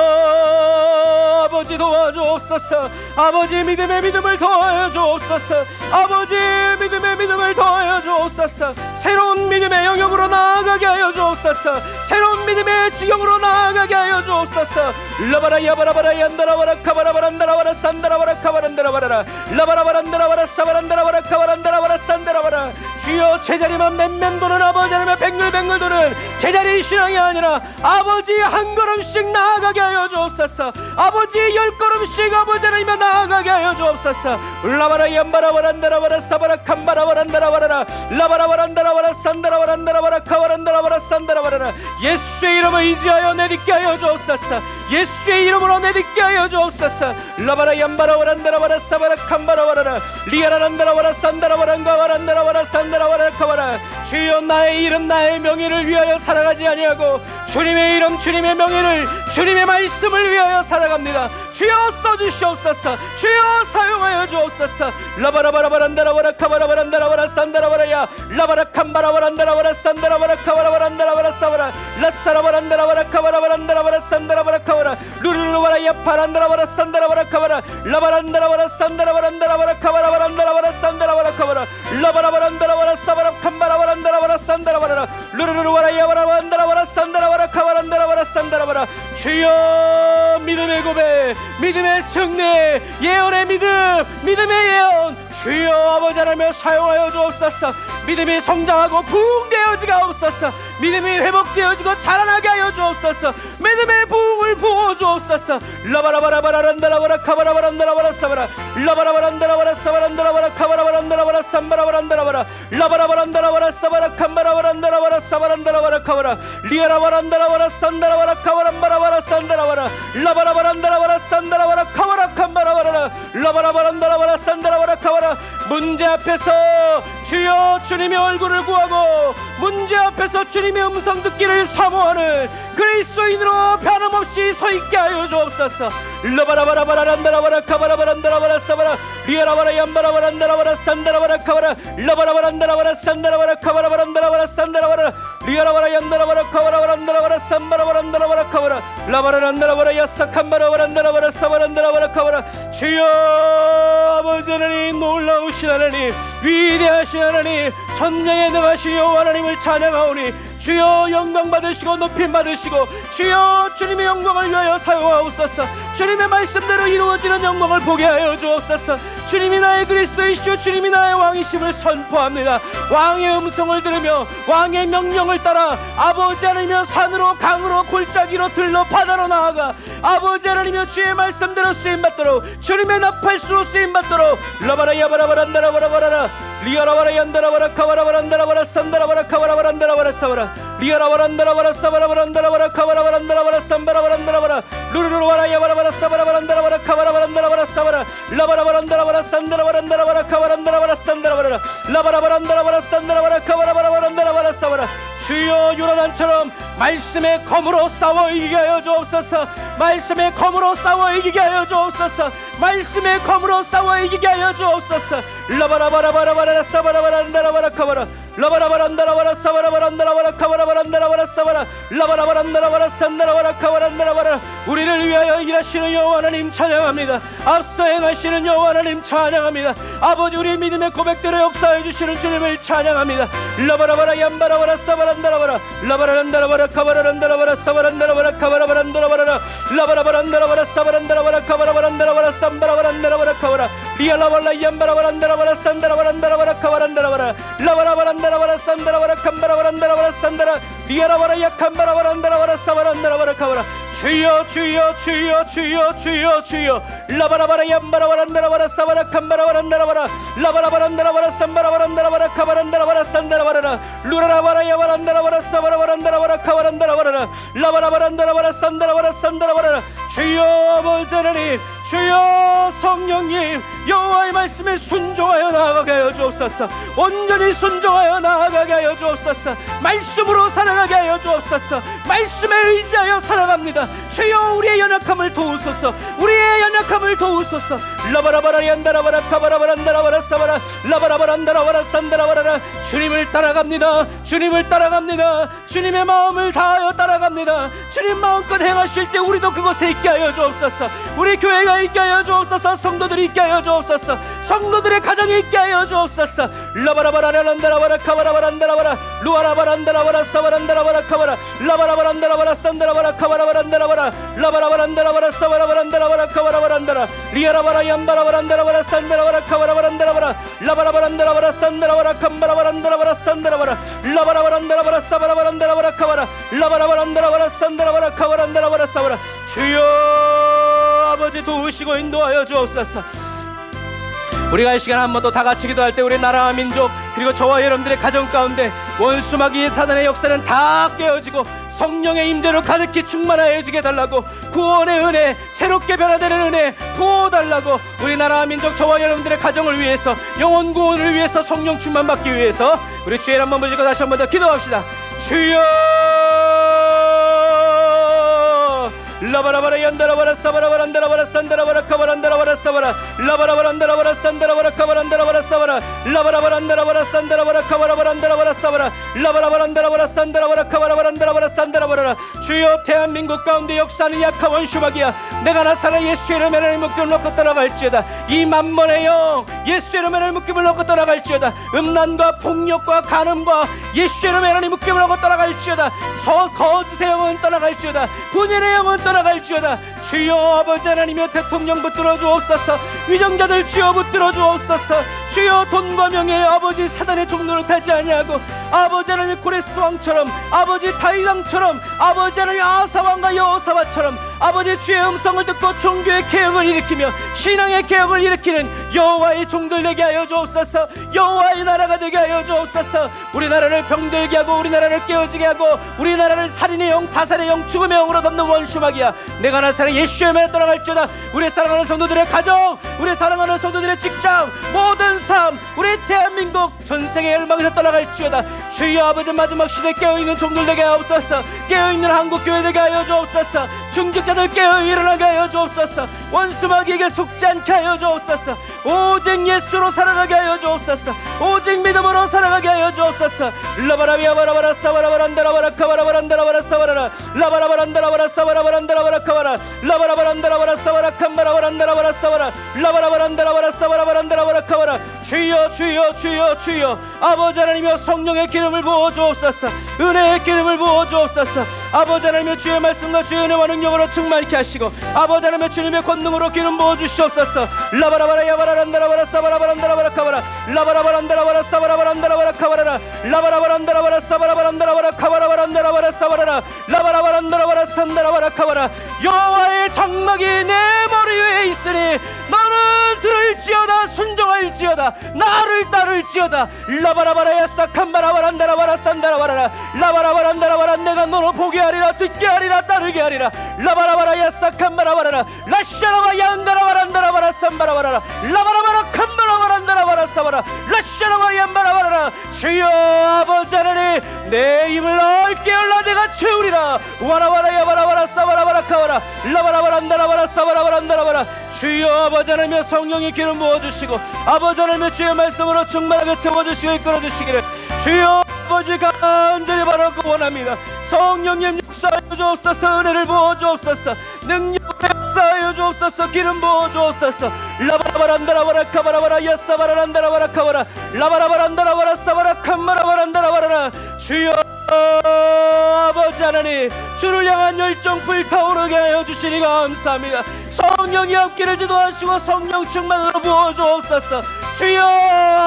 아버지 도와주옵소서. 아버지 믿음의 믿음을 더하여 주옵소서. 아버지 믿음의 믿음을 더하여 주옵소서. 새로운 믿음의 영역으로 나아가게 하여 주옵소서. 새로운 믿음의 지경으로 나아가게 하여 주옵소서. 라바라 야바라바라 얀다라바라 카바라바란다라바라 산다라바라 카바란다라바라 라바라바란다라바라 사바란다라바라 카바란다라바라 산다라바라. 주여, 제자리만 맴맴 도는 아버지 하나님의 뱅글뱅글 도는 제자리 신앙이 아니라 아버지 한 걸음씩 나아가게 하여 주옵소서. 아버지 10걸음씩 아버지 하나님의 나아가게 하여 주옵소서. 라바라 얀바라바란다라바라 사바라 칸바라바란다라바라 라바라바란다라바라 산다라바란다라바라 카바란다라바라 산다라바라. 예수의 이름을 의지하여 내딛게 하여 주옵소서. 예수의 이름으로 내딛게 하여 주옵소서. 라바라 얀바라바란다라바라 사바라 칸바라바라 리아라란다라바라 산다라바란가바란다라바라 산다라바라 카바라. 주여, 나의 이름 나의 명예를 위하여 살아가지 아니하고 주님의 이름 주님의 명예를 주님의 말씀을 위하여 살아갑니다. 주여, 써주시옵소서. 주여, 사용하여 주옵소서. 라바라바라바란다라바라 카바라바란다라바라 산다라바라야 라바라 칸바라바란다라바라 산다라바라 카바라바란다라바라 사바라 라사라바란다라바라 카바라바란다라바라 산다라바라 카바라 루루루바라야 파란다라바라 산다라바라 카바라 라바란다라바라 산다라바란다라바라 카바라바란다라바라 산다라바라 카바라 라바라바란다라바라 사바라 칸바라바란다라바라 산다라바라 루루루바라야 바라바란다라바라 산다라바라 카바란다라바라 산다라바라. 주여, 믿음의 고백, 믿음의 승리, 예언의 믿음, 믿음의 예언, 주여 아버지 하나님 사용하여 주옵소서. 믿음이 성장하고 부흥되어지가 없소서. 믿음이 회복되어지고 자라나게 하여 주옵소서. 믿음의 부흥을 부어 주옵소서. 라바라바라바란다라바라 카바라바란다라바라 사바라 라바라바란다라바라 사바란다라바라 카바라바란다라바라 삼바라바란다라바라 라바라바란다라바라 사바라 칸바라바란다라바라 사바란다라바라 카바라 리아라바란다라바라 산다라바라 카바란바라바라 산다라바라 라바라바란다라바라 산다라바라 카바라 칸바라바라 라바라바란다라바라 산다라바라 카바라 문제 앞에서 주여 주님의 얼굴을 구하고 문제 앞에서 주님의 음성 듣기를 사모하는 그리스도인으로 변함없이 서 있게 하여 주옵소서. 라바라바라바란다라바라 카바라바란다라바라 사바라 리아라바라 얌바라바란다라바라 산다라바라 카바라 라바라바란다라바라 산다라바라 카바라바란다라바라 산다라바라 리아라바라 얌다라바라 카바라바란다라바라 산바라바란다라바라 카바라 라바라란다라바라 야사칸바라바란다라바라 사바란다라바라 카바라. 주여 아버지 하나님, 놀라우신 하나님, 위대하신 하나님, 천장에 능하신 여호와 하나님을 찬양하오니 주여 영광 받으시고 높임 받으시고 주여 주님의 영광을 위하여 사용하옵소서. 주님의 말씀대로 이루어지는 영광을 보게 하여 주옵소서. 주님이 나의 그리스도이시오 주님이 나의 왕이심을 선포합니다. 왕의 음성을 들으며 왕의 명령을 따라 아버지 하나님이여 산으로 강으로 골짜기로 들로 바다로 나아가 아버지 하나님이여 주의 말씀대로 쓰임받도록 주님의 나팔수로 쓰임받도록 라바라 야바라바란다라바라바라라 리아라바라 얀다라바라 카바라바란다라바라 산다라바라 카바라바란다라바라 사바라 리아라바란다라바라 사바라바란다라바라 카바라바란다라바라 산바라바란다라바라 루루루바라 야바라바라 사바라바란다라바라 카바라바란다라바라 사바라 라바라바란다라바라 산다라바란다라바라 카바란다라바라 산다라바라 라바라바란다라바라 산다라바라 카바라바란다라바라 사바라. 주여 요나단처럼 말씀의 검으로 싸워 이기게 하여 주옵소서. 말씀의 검으로 싸워 이기게 하여 주옵소서. 말씀의 검으로 싸워 이기게 하여 주옵소서. 라바라바라바라바라 사바라바란다라바라 카바라 라바라바란다라바라 사바라바란다라바라 카바라바란다라바라 사바라 라바라바란다라바라 산다라바라 카바란다라바라. 우리를 위하여 일하시는 여호와 하나님 찬양합니다. 앞서 행하시는 여호와 하나님 찬양합니다. 아버지 우리 믿음의 고백대로 역사해 주시는 주님을 찬양합니다. 라바라바라 얌바라바라 사바란다라바라 라바라란다라바라 카바라란다라바라 사바란다라바라 카바라바란다라바라 라바라바란다라바라 사바란다라바라 카바라바란다라바라 삼바라바란다라바라 카바라 리알라발라 얌바라바란다라바라 산다라바란다라바라 카바란다라바라 라바라바란다라바라 산다라바라 캄바라바란다라바라 산다라 리알라바라 야캄바라바란다라바라 사바란다라바라 카바라. 주여 주여 주여 주여 주여 주여 라바라바라 얌바라바란다라바라 사바라 캄바라바란다라바라 라바라바란다라바라 삼바라바란다라바라 카바란다라바라 산다라바라 루라라바라 야바란다라바라 사바라바란다라바라 카바란다라바라 라바라바란다라바라 산다라바라 산다라바라. 주여 아버지 하나님, 주여 성령님, 여호와의 말씀에 순종하여 나아가게 하여 주옵소서. 온전히 순종하여 나아가게 하여 주옵소서. 말씀으로 살아가게 하여 주옵소서. 말씀에 의지하여 살아갑니다. 주여 우리의 연약함을 도우소서. 우리의 연약함을 도우소서. 라바라바라 얀다라바라 카바라바란다라바라 사바라 라바라바란다라바라 산다라바라라. 주님을 따라갑니다. 주님을 따라갑니다. 주님의 마음을 다하여 따라갑니다. 주님 마음껏 행하실 때 우리도 그것에 있게 하여 주옵소서. 우리 교회가 있게 하여 주옵소서. 성도들이 있게 하여 주옵소서. 성도들의 가정이 있게 하여 주옵소서. 라바라바라란다라바라 카바라바란다라바라 루아라바란다라바라 사바란다라바라 카바라 라바라바란다라바라 산다라바라 카바라바란다라바라 라바라바란다라바라 사바라바란다라바라 카바라바란다라 리아라바라 얌바라바란다라바라 산다라바라 카바라바란다라바라 라바라바란다라바라 산다라바라 캄바라바란다라바라 산다라바라 라바라바란다라바라 사바라바란다라바라 카바라 라바라바란다라바라 산다라바라 카바란다라바라 사바라. 주여 아버지 도우시고 인도하여 주옵소서. 우리가 이 시간 한 번 더 다 같이 기도할 때 우리 나라와 민족 그리고 저와 여러분들의 가정 가운데 원수마귀의 사단의 역사는 다 깨어지고 성령의 임재로 가득히 충만하여지게 달라고 구원의 은혜, 새롭게 변화되는 은혜 부어달라고 우리 나라와 민족 저와 여러분들의 가정을 위해서 영혼 구원을 위해서 성령 충만 받기 위해서 우리 주의 한번 부르고 다시 한 번 더 기도합시다. 주여 라바라바라 얀다라바라 사바라바란다라바라 산다라바라 카바란다라바라 사바라 라바라바란다라바라 산다라바라 카바란다라바라 사바라 라바라바란다라바라 산다라바라 카바라바란다라바라 사바라 라바라바란다라바라 산다라바라 카바라바란다라바라 산다라바라. 주여 대한민국 가운데 역사는 약한 원수마귀야. 내가 나사라 예수의 이름에 나를 묶임을 놓고 떠나갈지어다. 이 만몬의 영 예수의 이름에 나를 묶임을 놓고 떠나갈지어다. 음란과 폭력과 간음과 예수의 이름에 나를 묶임을 놓고 떠나갈지어다. 거짓의 영은 떠나갈지어다. 분열의 영은 떠나갈지어다. 주여 아버지 하나님여 대통령 붙들어 주옵소서. 위정자들 주여 붙들어 주옵소서. 주여 돈과 명예의 아버지 사단의 종로를 타지 아니하고 아버지 하나님 고레스 왕처럼 아버지 다윗 왕처럼 아버지 하나님 아사 왕과 여호사밧처럼 아버지 주의 음성을 듣고 종교의 개혁을 일으키며 신앙의 개혁을 일으키는 여호와의 종들 되게 하여 주옵소서. 여호와의 나라가 되게 하여 주옵소서. 우리나라를 병들게 하고 우리나라를 깨어지게 하고 우리나라를 살인의 영, 자살의 영, 죽음의 영으로 덮는 원수마귀야. 내가 나사렛 예수의 이름에 떠나갈지어다. 우리 사랑하는 성도들의 가정 우리 사랑하는 성도들의 직장, 모든 삶, 우리 대한민국 전세계 열망에서 떠나갈지어다. 주여 아버지, 마지막 시대 깨어있는 종들 되게 하옵소서. 깨어있는 한국교회 되게 하여 주옵소서. 중직자들 깨어 일어나게 하여 주옵소서. 원수마귀에게 속지 않게 하여 주옵소서. 오직 예수로 살아가게 하여 주옵소서. 오직 믿음으로 살아가게 하여 주옵소서. 라바라비아바라바라 사바라바란다라바라 카바라바란다라바라 사바라라 라바라바란다라바라 사바라바란다라바라 카바라 라바라바란다라바라 사바라 캄바라바란다라바라 사바라 라바라바란다라바라 사바라바란다라바라 카바라. 주여 주여 주여 주여, 아버지 하나님이여 성령의 기름을 부어 주옵소서. 은혜의 기름을 부어 주옵소서. 아버지 하나님이여 주의 말씀과 주의 은혜와 능력으로 충만케 하시고, 아버지 하나님의 주님의 권능으로 기름 부어 주시옵소서. 라바라바라 야바라란다라바라 사바라바란다라바라 카바라 라바라바란다라바라 사바라바란다라바라 카바라라 라바라바란다라바라 사바라바란다라바라 카바라바란다라바라 사바라라 라바라바란다라바라 산다라바라 카바라. 여호와의 장막이 내 머리 위에 있으니 너는 들을지어다 순종할지어다 나를 따를지어다. 라바라바라야 사칸바라바란다라바라 산다라바라라 라바라바란다라바라. 내가 너로 보게 하리라, 듣게 하리라, 따르게 하리라. 라바라바라야 사칸바라바라라 라샤라바 양가라바란다라바라 산바라바라라 라바라바라 칸바라바란다라바라 사바라 라샤라바 양바라바라라. 주여 아버지 하나님, 내 힘을 넓게 열라 내가 채우리라. 와라바라야 바라바라 사바라바라 카바라 라바라바란다라바라 사바라바란다라바라. 주여 아버지 하나님의 성령의 기름 부어주시고, 아버지 하나님의 주의 말씀으로 충만하게 채워주시고 이끌어주시기를 주여 아버지 간절히 바라고 원합니다. 성령님 역사하여 주옵소서. 은혜를 부어주옵소서. 능력을 역사하여 주옵소서. 기름 부어주옵소서. 라바라바란다라바라 카바라바라 야사바라란다라바라 카바라 라바라바란다라바라 사바라 칸마라바란다라바라. 주여 아버지 하나님, 주를 향한 열정 불타오르게 하여 주시니 감사합니다. 성령이 앞길을 지도하시고 성령 충만으로 부어주옵소서. 주여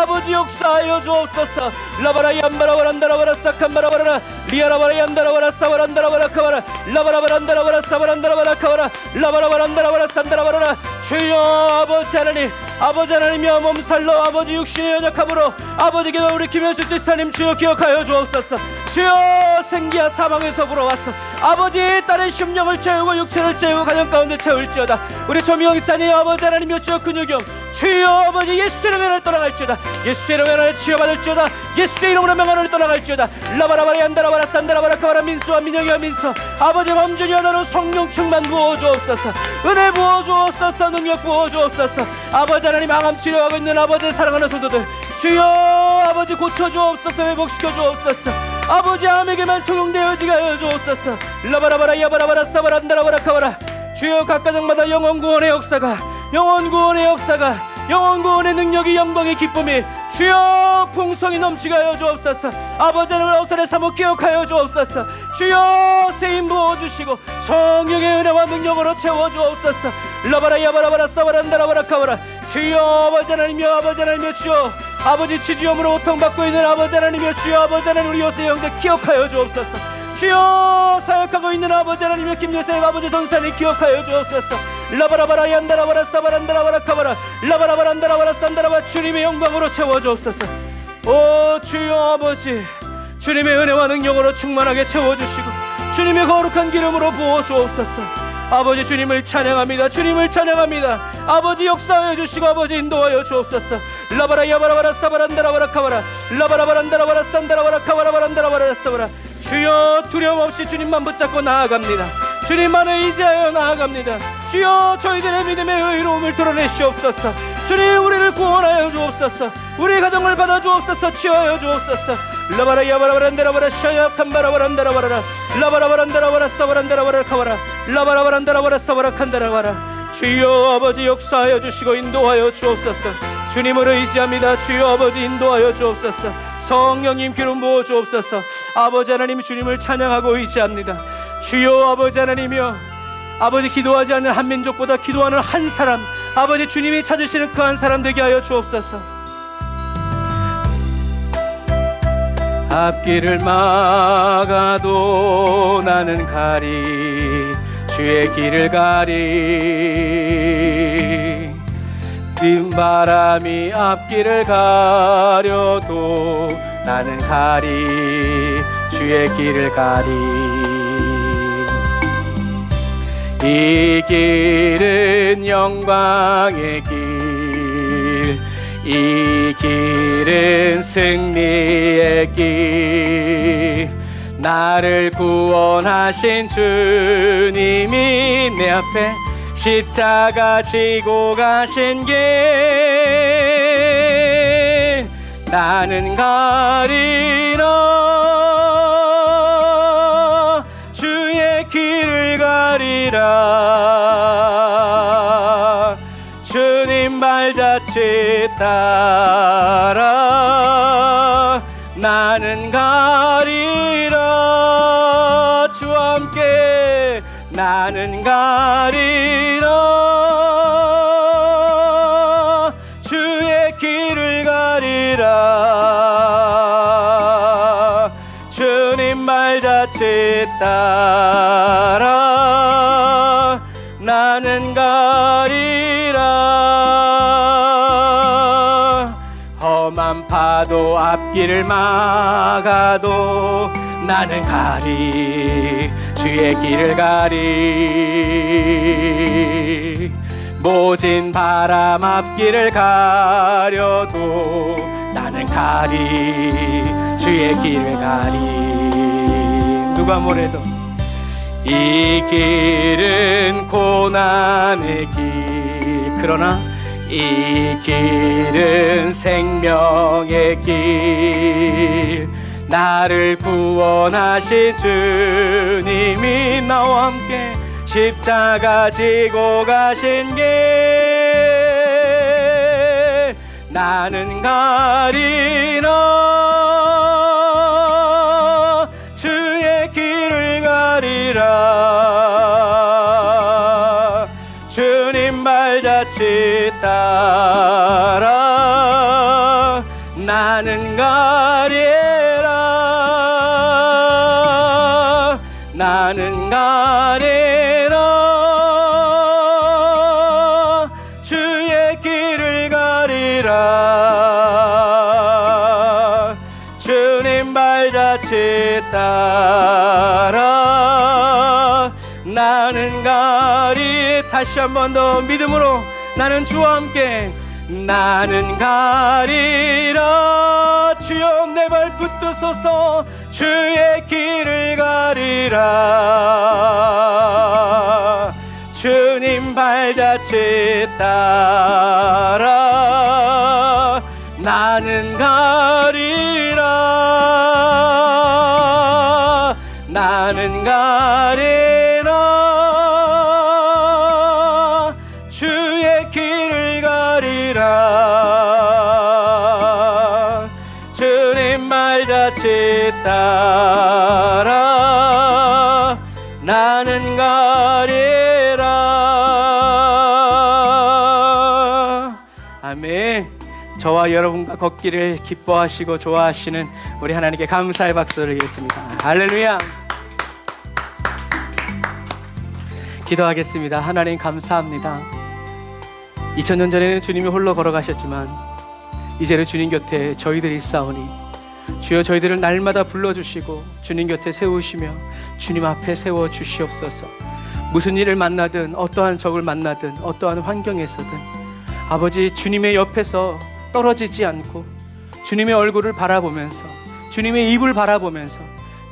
아버지 역사하여 주옵소서. 라바라 얀바라바란다라바라 사칸바라바라라 리아라바라 얀다라바라 사바란다라바라 카바라 라바라바란다라바라 사바란다라바라 카바라 라바라바란다라바라 산다라바라라. 주여 아버지 하나님, 아버지 하나님이여 몸살로 아버지 육신의 연약함으로 아버지 기도 우리 김현수 지사님 주여 기억하여 주옵소서. 주여 생기야 사망에서 불어왔어 아버지 딸의 심령을 채우고 육체를 채우고 가정 가운데 채울지어다. 우리 조미영사님 아버지 하나님이여 주여 근육염 주여 아버지 예수의 이름으로 떠나갈지어다. 예수의 이름으로 치유받을지어다. 예수의 이름으로 명하노니 떠나갈지어다. 라바라바라 얀다라바라 산다라바라 카바라 민수와 민영이와 민서 아버지 범준이여 너는 성령 충만 부어주옵소서. 은혜 부어주옵소서. 능력 부어주옵소서. 아버지 하나님, 암 치료하고 있는 아버지 사랑하는 성도들 주여 아버지 고쳐주옵소서. 회복시켜주옵소서. 아버지 암에게만 적용되어지게 하여 주옵소서. 라바라바라 야바라바라 사바란다라바라 카바라. 주여 각 가정마다 영원 구원의 역사가, 영원 구원의 역사가, 영원 구원의 능력이, 영광의 기쁨이 주여 풍성이 넘치게 하여 주옵소서. 아버지 하나님을 어선의 사목 기억하여 주옵소서. 주여 세임 부어주시고 성령의 은혜와 능력으로 채워주옵소서. 라바라 야바라바라 사바란다라바라 카바라. 주여 아버지 하나님이여 아버지 하나님이여 주여 아버지 치주염으로 고통받고 있는 아버지 하나님이여 주여 아버지 하나님 우리 요새 형제 기억하여 주옵소서. 주여 사역하고 있는 아버지 하나님이여 김요셉 아버지 전사님 기억하여 주옵소서. 라바라바라 얀다라바라 사바란다라바라 카바라 라바라바란다라바라 산다라바. 주님의 영광으로 채워주옵소서. 오 주여 아버지, 주님의 은혜와 능력으로 충만하게 채워주시고 주님의 거룩한 기름으로 부어주옵소서. 아버지 주님을 찬양합니다. 주님을 찬양합니다. 아버지 역사하여 주시고 아버지 인도하여 주옵소서. 라바라 야바라바라 사바란다라바라 카바라 라바라바란다라바라 산다라바라 카바라바란다라바라 사바라. 주여 두려움 없이 주님만 붙잡고 나아갑니다. 주님만을 의지하여 나아갑니다. 주여 저희들의 믿음의 의로움을 드러내시옵소서. 주님 우리를 구원하여 주옵소서. 우리 가정을 받아 주옵소서. 치유하여 주옵소서. 라바라 야바라바란다라바라 샤야 칸바라바란다라바라 라바라바란다라바라 사바란다라바라 카바라 라바라바란다라바라 사바라 칸다라바라. 주여 아버지 역사하여 주시고 인도하여 주옵소서. 주님을 의지합니다. 주여 아버지 인도하여 주옵소서. 성령님 기름 부어 주옵소서. 아버지 하나님 주님을 찬양하고 의지합니다. 주여 아버지 하나님이여 아버지 기도하지 않는 한 민족보다 기도하는 한 사람 아버지 주님이 찾으시는 그 한 사람 되게 하여 주옵소서. 앞길을 막아도 나는 가리 주의 길을 가리. 뜬 바람이 앞길을 가려도 나는 가리 주의 길을 가리. 이 길은 영광의 길, 이 길은 승리의 길. 나를 구원하신 주님이 내 앞에 십자가 지고 가신 길, 나는 가리라. 주의 길을 가리라. 주님 발자취 따라 나는 가리라. 주와 함께 나는 가리라. 주의 길을 가리라. 주님 발자취 따라 나는 가리라. 험한 파도 앞길을 막아도 나는 가리. 주의 길을 가리. 모진 바람 앞길을 가려도 나는 가리. 주의 길을 가리. 누가 뭐래도 이 길은 고난의 길, 그러나 이 길은 생명의 길. 나를 구원하신 주님이 나와 함께 십자가 지고 가신 길, 나는 가리라. 주의 길을 가리라. 주님 발자취 따라 나는 가리라. 나는 가리라. 주의 길을 가리라. 주님 발자취 따라 나는 가리. 다시 한 번 더 믿음으로 나는 주와 함께 나는 가리라. 주여 내 발 붙드소서. 주의 길을 가리라. 주님 발자취 따라 나는 가리라. 나는 가리라. 주의 길을 가리라. 주님 발자취 따라 나는 가리라. 아멘. 저와 여러분과 걷기를 기뻐하시고 좋아하시는 우리 하나님께 감사의 박수를 드리겠습니다. 할렐루야. 기도하겠습니다. 하나님 감사합니다. 2000년 전에는 주님이 홀로 걸어가셨지만 이제는 주님 곁에 저희들이 있사오니 주여 저희들을 날마다 불러주시고 주님 곁에 세우시며 주님 앞에 세워주시옵소서. 무슨 일을 만나든 어떠한 적을 만나든 어떠한 환경에서든 아버지 주님의 옆에서 떨어지지 않고 주님의 얼굴을 바라보면서 주님의 입을 바라보면서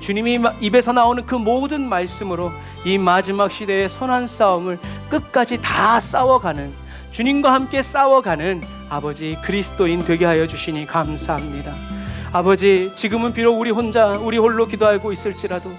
주님이 입에서 나오는 그 모든 말씀으로 이 마지막 시대의 선한 싸움을 끝까지 다 싸워가는, 주님과 함께 싸워가는 아버지 그리스도인 되게 하여 주시니 감사합니다. 아버지 지금은 비록 우리 홀로 기도하고 있을지라도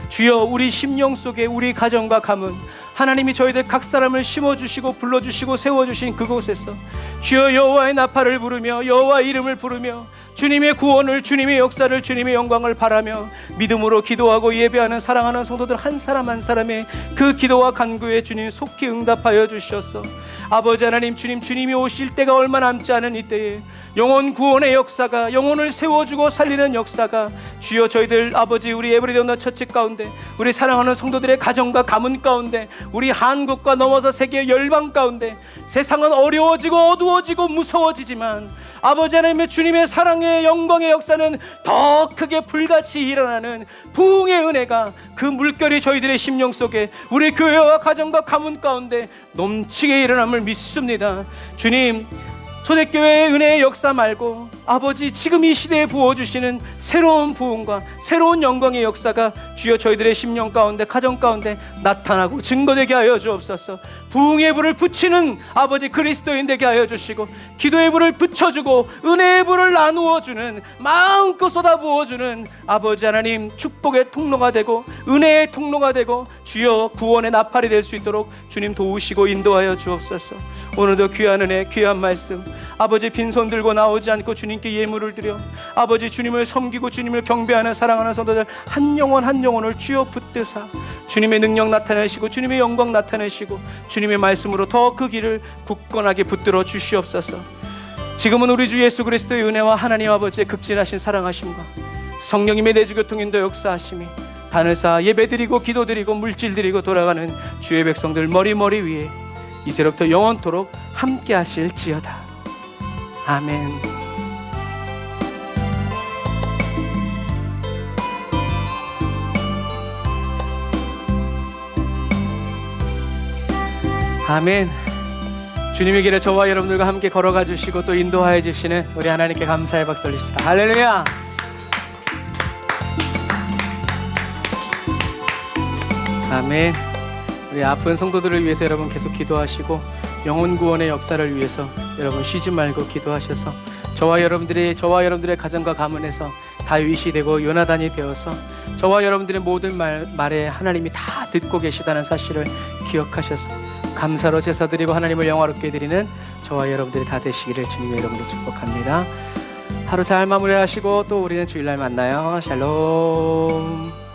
주여 우리 심령 속에 우리 가정과 가문 하나님이 저희들 각 사람을 심어주시고 불러주시고 세워주신 그곳에서 주여 여호와의 나팔을 부르며 여호와의 이름을 부르며 주님의 구원을, 주님의 역사를, 주님의 영광을 바라며 믿음으로 기도하고 예배하는 사랑하는 성도들 한 사람 한 사람의 그 기도와 간구에 주님 속히 응답하여 주셔서 아버지 하나님 주님이 오실 때가 얼마 남지 않은 이때에 영혼 구원의 역사가, 영혼을 세워주고 살리는 역사가 주여 저희들 아버지 우리 에브리데이 온더 처치 가운데 우리 사랑하는 성도들의 가정과 가문 가운데 우리 한국과 넘어서 세계 열방 가운데 세상은 어려워지고 어두워지고 무서워지지만 아버지 하나님의 주님의 사랑의 영광의 역사는 더 크게 불같이 일어나는 부흥의 은혜가 그 물결이 저희들의 심령 속에 우리 교회와 가정과 가문 가운데 넘치게 일어남을 믿습니다. 주님, 초대교회의 은혜의 역사 말고 아버지 지금 이 시대에 부어주시는 새로운 부흥과 새로운 영광의 역사가 주여 저희들의 심령 가운데 가정 가운데 나타나고 증거되게 하여 주옵소서. 부흥의 불을 붙이는 아버지 그리스도인 되게 하여 주시고, 기도의 불을 붙여주고 은혜의 불을 나누어주는, 마음껏 쏟아부어주는 아버지 하나님 축복의 통로가 되고 은혜의 통로가 되고 주여 구원의 나팔이 될 수 있도록 주님 도우시고 인도하여 주옵소서. 오늘도 귀한 은혜 귀한 말씀 아버지 빈손 들고 나오지 않고 주님께 예물을 드려 아버지 주님을 섬기고 주님을 경배하는 사랑하는 성도들 한 영혼 한 영혼을 주여 붙드사 주님의 능력 나타내시고 주님의 영광 나타내시고 주님의 말씀으로 더 그 길을 굳건하게 붙들어 주시옵소서. 지금은 우리 주 예수 그리스도의 은혜와 하나님 아버지의 극진하신 사랑하심과 성령님의 내주교통인도 역사하심이 단을 쌓아 예배드리고 기도드리고 물질드리고 돌아가는 주의 백성들 머리 위에 이제로부터 영원토록 함께 하실지어다. 아멘. 아멘. 주님의 길에 저와 여러분들과 함께 걸어가 주시고 또 인도하여 주시는 우리 하나님께 감사의 박수 올리시다. 할렐루야. 아멘. 우리 아픈 성도들을 위해서 여러분 계속 기도하시고 영혼 구원의 역사를 위해서 여러분 쉬지 말고 기도하셔서 저와 여러분들의 가정과 가문에서 다윗이 되고 요나단이 되어서 저와 여러분들의 모든 말에 하나님이 다 듣고 계시다는 사실을 기억하셔서 감사로 제사드리고 하나님을 영화롭게 드리는 저와 여러분들이 다 되시기를 주님의 이름으로 축복합니다. 하루 잘 마무리하시고 또 우리는 주일날 만나요. 샬롬.